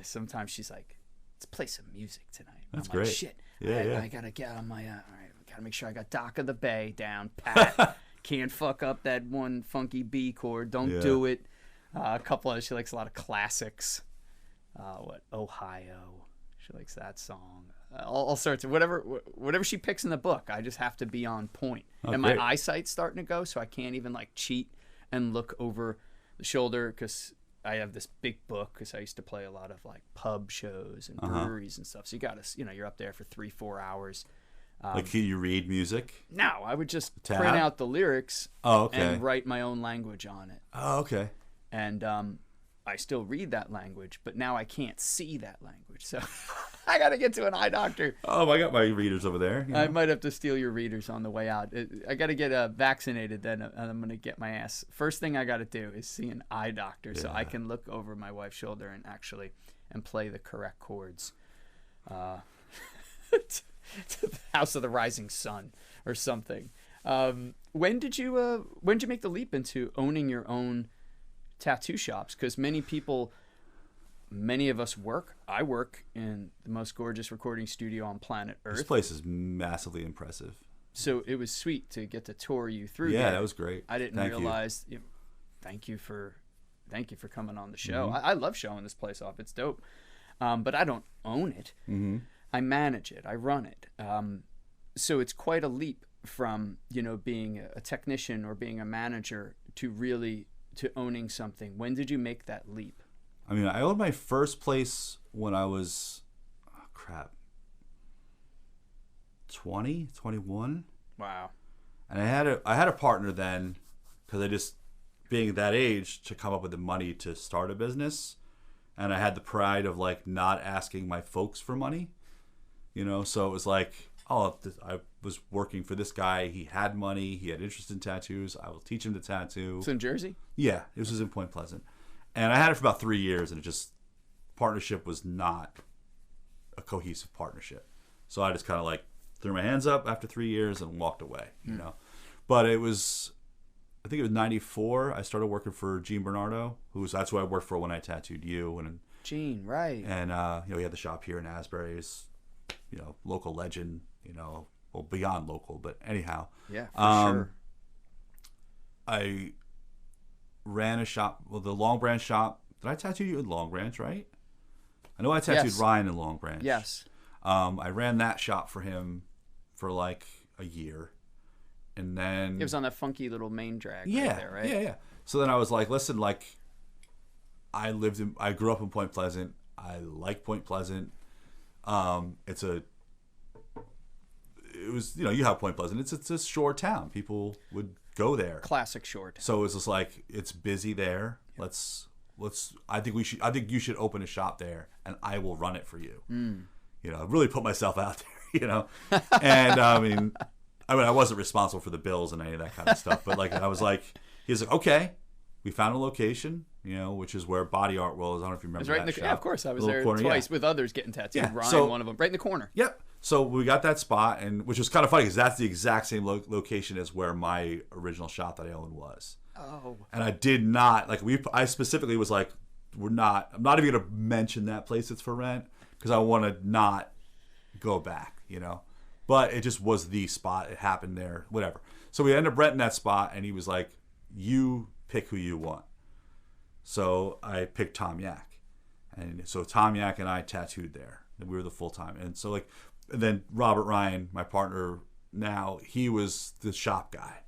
Speaker 1: sometimes she's like, let's play some music tonight. And
Speaker 2: That's
Speaker 1: I'm
Speaker 2: great.
Speaker 1: Like, shit.
Speaker 2: Yeah.
Speaker 1: I gotta get on my. All right, gotta make sure I got Dock of the Bay down pat. Can't fuck up that one funky B chord. Don't do it. A couple of, she likes a lot of classics. Ohio. She likes that song. All sorts of whatever she picks in the book. I just have to be on point. And
Speaker 2: great.
Speaker 1: My eyesight's starting to go, so I can't even like cheat and look over the shoulder because I have this big book because I used to play a lot of like pub shows and breweries and stuff. So you got to, you're up there for 3-4 hours.
Speaker 2: Like, can you read music?
Speaker 1: No, I would just print out the lyrics and write my own language on it.
Speaker 2: Oh, okay.
Speaker 1: And I still read that language, but now I can't see that language. So I got to get to an eye doctor.
Speaker 2: Oh, I got my readers over there.
Speaker 1: I might have to steal your readers on the way out. I got to get vaccinated, then I'm going to get my ass. First thing I got to do is see an eye doctor so I can look over my wife's shoulder and play the correct chords. To the House of the Rising Sun or something. When did you make the leap into owning your own tattoo shops? Because many of us work. I work in the most gorgeous recording studio on planet Earth.
Speaker 2: This place is massively impressive.
Speaker 1: So it was sweet to get to tour you through.
Speaker 2: Yeah,
Speaker 1: there.
Speaker 2: that was great.
Speaker 1: I didn't realize. Thank you for thank you for coming on the show.
Speaker 2: Mm-hmm.
Speaker 1: I love showing this place off. It's dope. But I don't own it.
Speaker 2: Mm-hmm.
Speaker 1: I manage it. I run it. So it's quite a leap from, being a technician or being a manager to owning something. When did you make that leap?
Speaker 2: I mean, I owned my first place when I was, 20, 21.
Speaker 1: Wow.
Speaker 2: And I had a partner then, because I just, being that age, to come up with the money to start a business. And I had the pride of like not asking my folks for money, so it was like, oh, I was working for this guy. He had money. He had interest in tattoos. I will teach him to tattoo.
Speaker 1: It's in Jersey?
Speaker 2: Yeah, this was in Point Pleasant. And I had it for about 3 years, and partnership was not a cohesive partnership. So I just kind of like threw my hands up after 3 years and walked away, But I think it was 94. I started working for Gene Bernardo, that's who I worked for when I tattooed you. And
Speaker 1: Gene, right.
Speaker 2: And, he had the shop here in Asbury. He's, local legend, well, beyond local, but anyhow.
Speaker 1: Yeah, for sure.
Speaker 2: I ran a shop, the Long Branch shop. Did I tattoo you in Long Branch, right? I know I tattooed Ryan in Long Branch.
Speaker 1: Yes.
Speaker 2: I ran that shop for him for like a year. And then...
Speaker 1: It was on that funky little main drag
Speaker 2: right
Speaker 1: there, right?
Speaker 2: Yeah. So then I was like, listen, like, I grew up in Point Pleasant. I like Point Pleasant. It was, you have Point Pleasant. It's a shore town. People would go there.
Speaker 1: Classic shore town.
Speaker 2: So it was just like, it's busy there. Yeah. I think you should open a shop there, and I will run it for you. Really put myself out there, And I mean, I wasn't responsible for the bills and any of that kind of stuff, but like, I was like, he's like, okay, we found a location, which is where Body Art was. I don't know if you remember that shop.
Speaker 1: Yeah, of course. I was there twice with others getting tattooed.
Speaker 2: Yeah.
Speaker 1: Ryan, one of them, right in the corner.
Speaker 2: Yep. So we got that spot, and which was kind of funny because that's the exact same location as where my original shop that I owned was.
Speaker 1: Oh.
Speaker 2: And I did not I specifically was like, I'm not even gonna mention that place it's for rent because I want to not go back, But it just was the spot. It happened there, whatever. So we ended up renting that spot, and he was like, "You pick who you want." So I picked Tom Yak, and so Tom Yak and I tattooed there, and we were the full time. And so and then Robert Ryan, my partner now, he was the shop guy,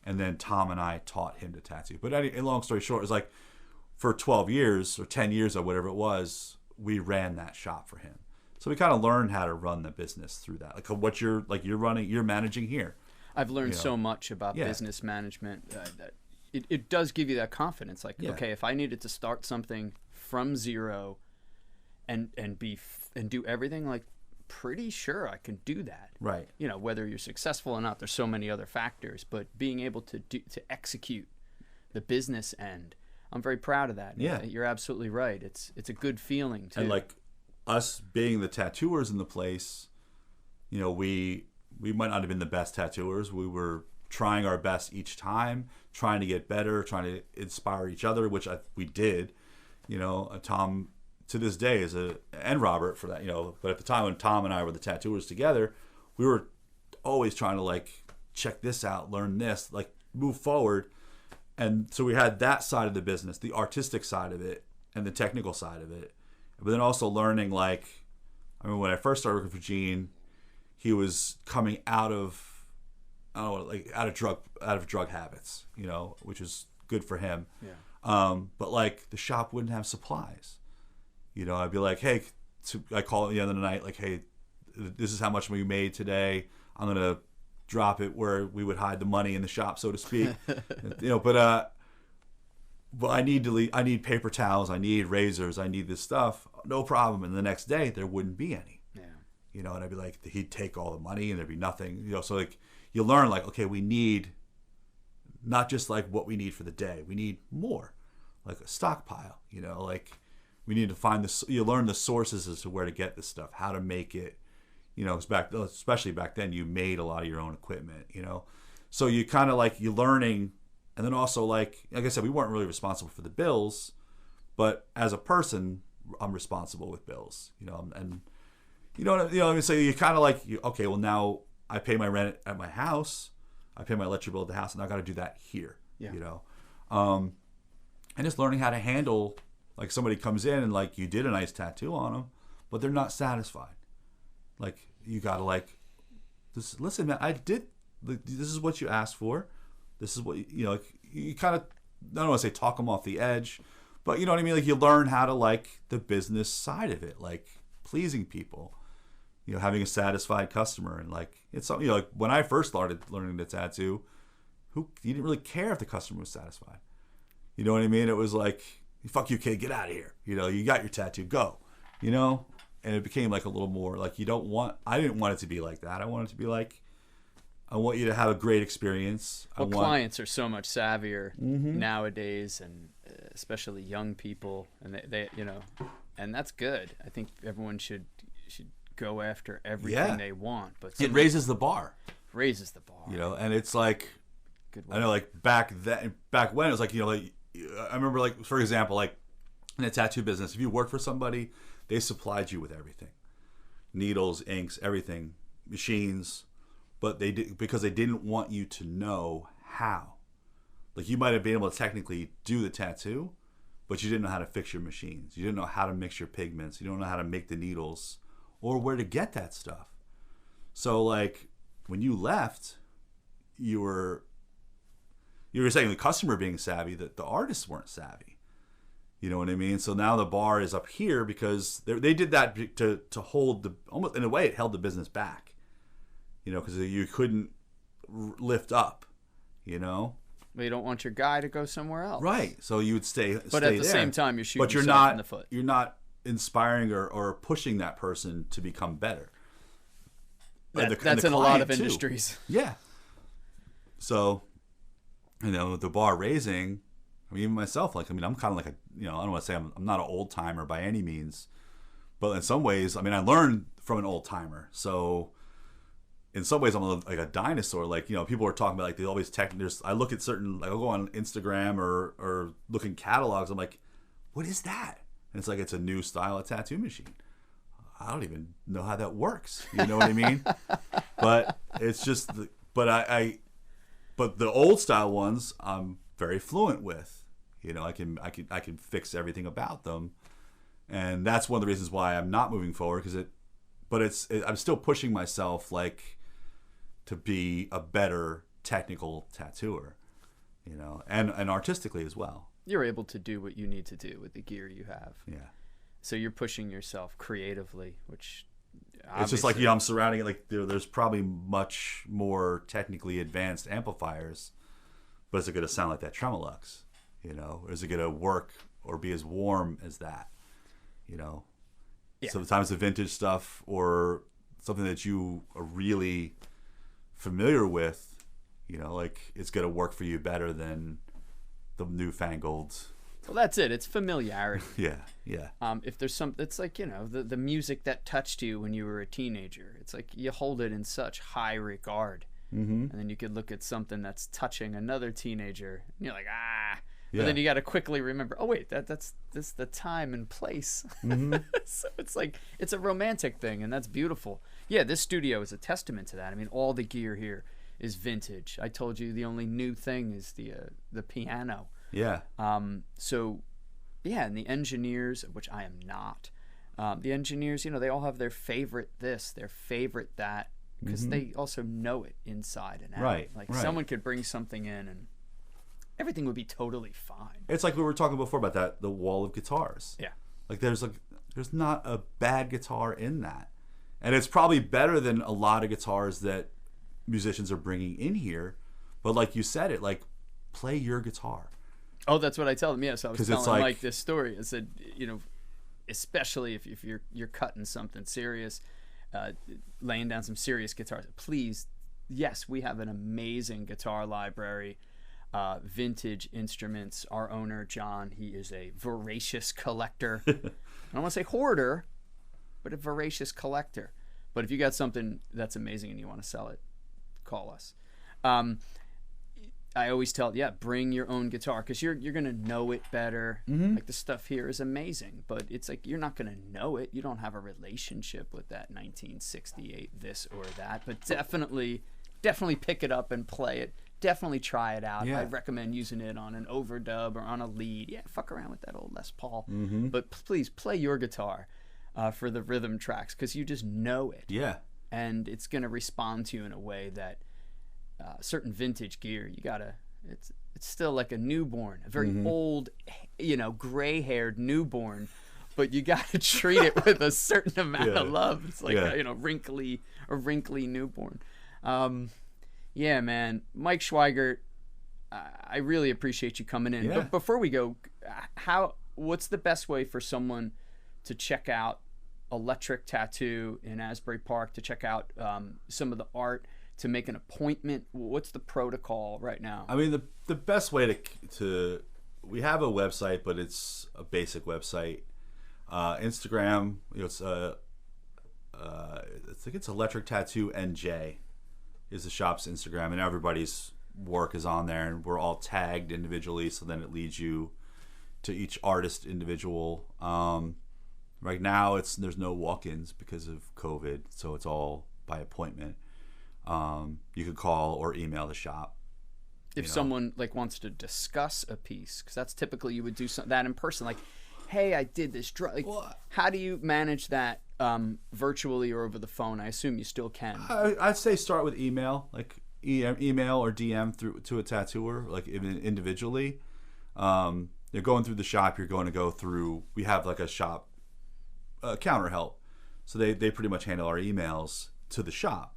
Speaker 2: and then Tom and I taught him to tattoo. But long story short, it was like for 12 years or 10 years or whatever it was, we ran that shop for him. So we kind of learned how to run the business through that. Like what you're managing here.
Speaker 1: I've learned so much about business management that it does give you that confidence. Like, okay, if I needed to start something from zero and do everything, like, pretty sure I can do that.
Speaker 2: Right.
Speaker 1: Whether you're successful or not, there's so many other factors, but being able to execute the business end, I'm very proud of that.
Speaker 2: Yeah.
Speaker 1: You're absolutely right. It's a good feeling too.
Speaker 2: And like us being the tattooers in the place, we might not have been the best tattooers. We were trying our best each time, trying to get better, trying to inspire each other, which we did. Tom to this day and Robert for that, but at the time when Tom and I were the tattooers together, we were always trying to like check this out, learn this, like move forward. And so we had that side of the business, the artistic side of it and the technical side of it. But then also learning, like, I mean, when I first started working for Gene, he was coming out of, out of drug habits, which is good for him.
Speaker 1: Yeah.
Speaker 2: But like the shop wouldn't have supplies. I'd be like, hey, I call it the end of the night, like, hey, this is how much we made today. I'm going to drop it where we would hide the money in the shop, so to speak. But I need paper towels, I need razors, I need this stuff. No problem. And the next day there wouldn't be any.
Speaker 1: Yeah.
Speaker 2: And I'd be like, he'd take all the money and there'd be nothing. So like you learn like, okay, we need not just like what we need for the day. We need more, like a stockpile. Like we need to find this. You learn the sources as to where to get this stuff, how to make it. Especially back then, you made a lot of your own equipment. So you kind of like you're learning. And then also, like I said, we weren't really responsible for the bills, but as a person, I'm responsible with bills, and so you kind of like, okay, well now I pay my rent at my house, I pay my electric bill at the house, and I got to do that here,
Speaker 1: Yeah.
Speaker 2: And and just learning how to handle, like, somebody comes in and, like, you did a nice tattoo on them, but they're not satisfied. Like, you gotta, like, listen, man, this is what you asked for. This is what, like, you kind of, I don't want to say talk them off the edge, but you know what I mean? Like, you learn how to, like, the business side of it, like pleasing people, having a satisfied customer. And, like, it's something, like, when I first started learning to tattoo, you didn't really care if the customer was satisfied. You know what I mean? It was like, fuck you, kid, get out of here. You got your tattoo, go. And it became, like, a little more like, I didn't want it to be like that. I wanted it to be like, I want you to have a great experience.
Speaker 1: Clients are so much savvier nowadays, and especially young people, and they and that's good. I think everyone should go after everything they want, but
Speaker 2: it raises the bar. And it's like,
Speaker 1: good
Speaker 2: I know, like, back when it was like, like, I remember, like, for example, like, in the tattoo business, if you worked for somebody, they supplied you with everything, needles, inks, everything, machines. But they did, because they didn't want you to know how. Like, you might have been able to technically do the tattoo, but you didn't know how to fix your machines. You didn't know how to mix your pigments. You don't know how to make the needles or where to get that stuff. So, like, when you left, you were saying the customer being savvy, that the artists weren't savvy. You know what I mean? So now the bar is up here because they did that to hold almost in a way, it held the business back. Because you couldn't lift up,
Speaker 1: Well, you don't want your guy to go somewhere else.
Speaker 2: Right. So you would stay
Speaker 1: But at the same time, you're shooting yourself in the foot.
Speaker 2: You're not inspiring or pushing that person to become better.
Speaker 1: That's in a lot of industries.
Speaker 2: Yeah. So, the bar raising, even myself, like, I'm kind of like I don't want to say I'm not an old timer by any means, but in some ways, I learned from an old timer. So, in some ways, I'm like a dinosaur. Like, people are talking about, like, they always I look at certain, like, I'll go on Instagram or look in catalogs. I'm like, what is that? And it's like, it's a new style of tattoo machine. I don't even know how that works. You know what I mean? But it's just, but the old style ones, I'm very fluent with. I can fix everything about them, and that's one of the reasons why I'm not moving forward, because I'm still pushing myself, like, to be a better technical tattooer, and artistically as well.
Speaker 1: You're able to do what you need to do with the gear you have.
Speaker 2: Yeah.
Speaker 1: So you're pushing yourself creatively, which
Speaker 2: it's just like, I'm surrounding it. Like, there's probably much more technically advanced amplifiers, but is it going to sound like that Tremolux? Is it going to work or be as warm as that?
Speaker 1: Yeah.
Speaker 2: Sometimes the vintage stuff or something that you are really familiar with, like, it's going to work for you better than the newfangled.
Speaker 1: Well, that's it. It's familiarity.
Speaker 2: Yeah.
Speaker 1: If there's it's like, the music that touched you when you were a teenager. It's like you hold it in such high regard.
Speaker 2: Mm-hmm.
Speaker 1: And then you could look at something that's touching another teenager, and you're like, ah.
Speaker 2: Yeah.
Speaker 1: But then you got to quickly remember, oh, wait, that's the time and place.
Speaker 2: Mm-hmm.
Speaker 1: So it's like, it's a romantic thing, and that's beautiful. Yeah, this studio is a testament to that. All the gear here is vintage. I told you the only new thing is the piano.
Speaker 2: Yeah.
Speaker 1: So, yeah, and the engineers, which I am not, the engineers, they all have their favorite this, their favorite that, because they also know it inside and out.
Speaker 2: Right.
Speaker 1: Like, someone could bring something in and everything would be totally fine.
Speaker 2: It's like we were talking before about the wall of guitars.
Speaker 1: Yeah.
Speaker 2: Like, there's not a bad guitar in that. And it's probably better than a lot of guitars that musicians are bringing in here. But like you said, play your guitar.
Speaker 1: Oh, that's what I tell them. Yes, I was telling
Speaker 2: like,
Speaker 1: Mike this story. I said, especially if you're cutting something serious, laying down some serious guitars, please, yes, we have an amazing guitar library, vintage instruments. Our owner, John, he is a voracious collector. I don't want to say hoarder, but a voracious collector. But if you got something that's amazing and you want to sell it, call us. I always tell, bring your own guitar, because you're gonna know it better.
Speaker 2: Mm-hmm.
Speaker 1: Like, the stuff here is amazing, but it's like you're not gonna know it. You don't have a relationship with that 1968 this or that. But definitely pick it up and play it. definitely try it out.
Speaker 2: Yeah.
Speaker 1: I recommend using it on an overdub or on a lead. Yeah, fuck around with that old Les Paul.
Speaker 2: Mm-hmm.
Speaker 1: But please play your guitar for the rhythm tracks, because you just know it.
Speaker 2: Yeah.
Speaker 1: And it's going to respond to you in a way that certain vintage gear, it's still like a newborn, a very old, gray-haired newborn, but you got to treat it with a certain amount of love. It's like a wrinkly newborn. Yeah, man. Mike Schweigert, I really appreciate you coming in.
Speaker 2: Yeah.
Speaker 1: But before we go, what's the best way for someone to check out Electric Tattoo in Asbury Park, to check out some of the art, to make an appointment? What's the protocol right now?
Speaker 2: I mean, the best way to we have a website, but it's a basic website. Instagram, it's Electric Tattoo NJ is the shop's Instagram, and everybody's work is on there, and we're all tagged individually, so then it leads you to each artist individual. Right now, there's no walk-ins because of COVID, so it's all by appointment. You could call or email the shop.
Speaker 1: If someone wants to discuss a piece, because that's typically you would do that in person, like, hey, I did this how do you manage that virtually or over the phone? I assume you still can.
Speaker 2: I'd say start with email, email or DM through to a tattooer, even individually. You're going through the shop. You're going to go through. We have a shop counter help, so they pretty much handle our emails to the shop.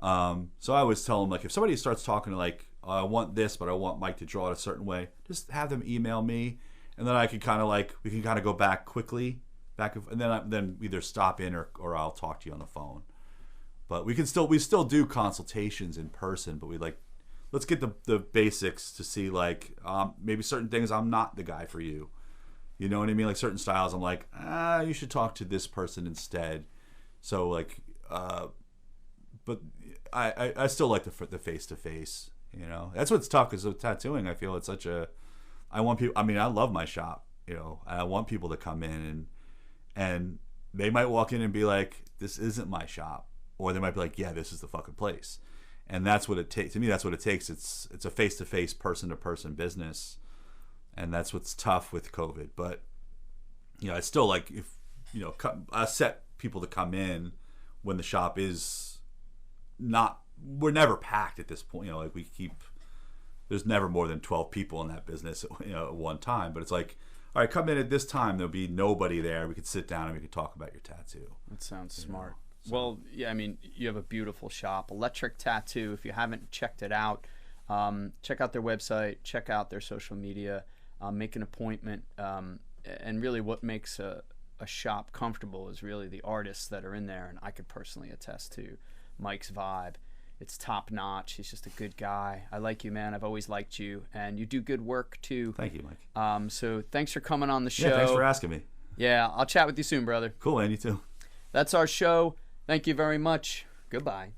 Speaker 2: So I always tell them, if somebody starts talking I want this, but I want Mike to draw it a certain way, just have them email me, and then I can we can go back quickly, and then either stop in or I'll talk to you on the phone. But we still do consultations in person, but let's get the basics to see maybe certain things I'm not the guy for you. You know what I mean? Certain styles I'm you should talk to this person instead. So but I still like the face to face. That's what's tough, because with tattooing, I feel it's such I want people. I mean, I love my shop. And I want people to come in and they might walk in and be like, "This isn't my shop," or they might be like, "Yeah, this is the fucking place." And that's what it takes. To me, that's what it takes. It's a face to face, person to person business, and that's what's tough with COVID. But it's still if I set people to come in when the shop is not. We're never packed at this point. There's never more than 12 people in that business at one time. But it's all right, come in at this time. There'll be nobody there. We could sit down and we could talk about your tattoo.
Speaker 1: That sounds smart. Well, yeah, I mean, you have a beautiful shop, Electric Tattoo. If you haven't checked it out, check out their website, check out their social media, make an appointment. And really what makes a shop comfortable is really the artists that are in there. And I could personally attest to Mike's vibe. It's top notch. He's just a good guy. I like you, man. I've always liked you, and you do good work too.
Speaker 2: Thank you, Mike.
Speaker 1: So thanks for coming on the show.
Speaker 2: Yeah, thanks for asking me.
Speaker 1: Yeah, I'll chat with you soon, brother.
Speaker 2: Cool, man. You too.
Speaker 1: That's our show. Thank you very much. Goodbye.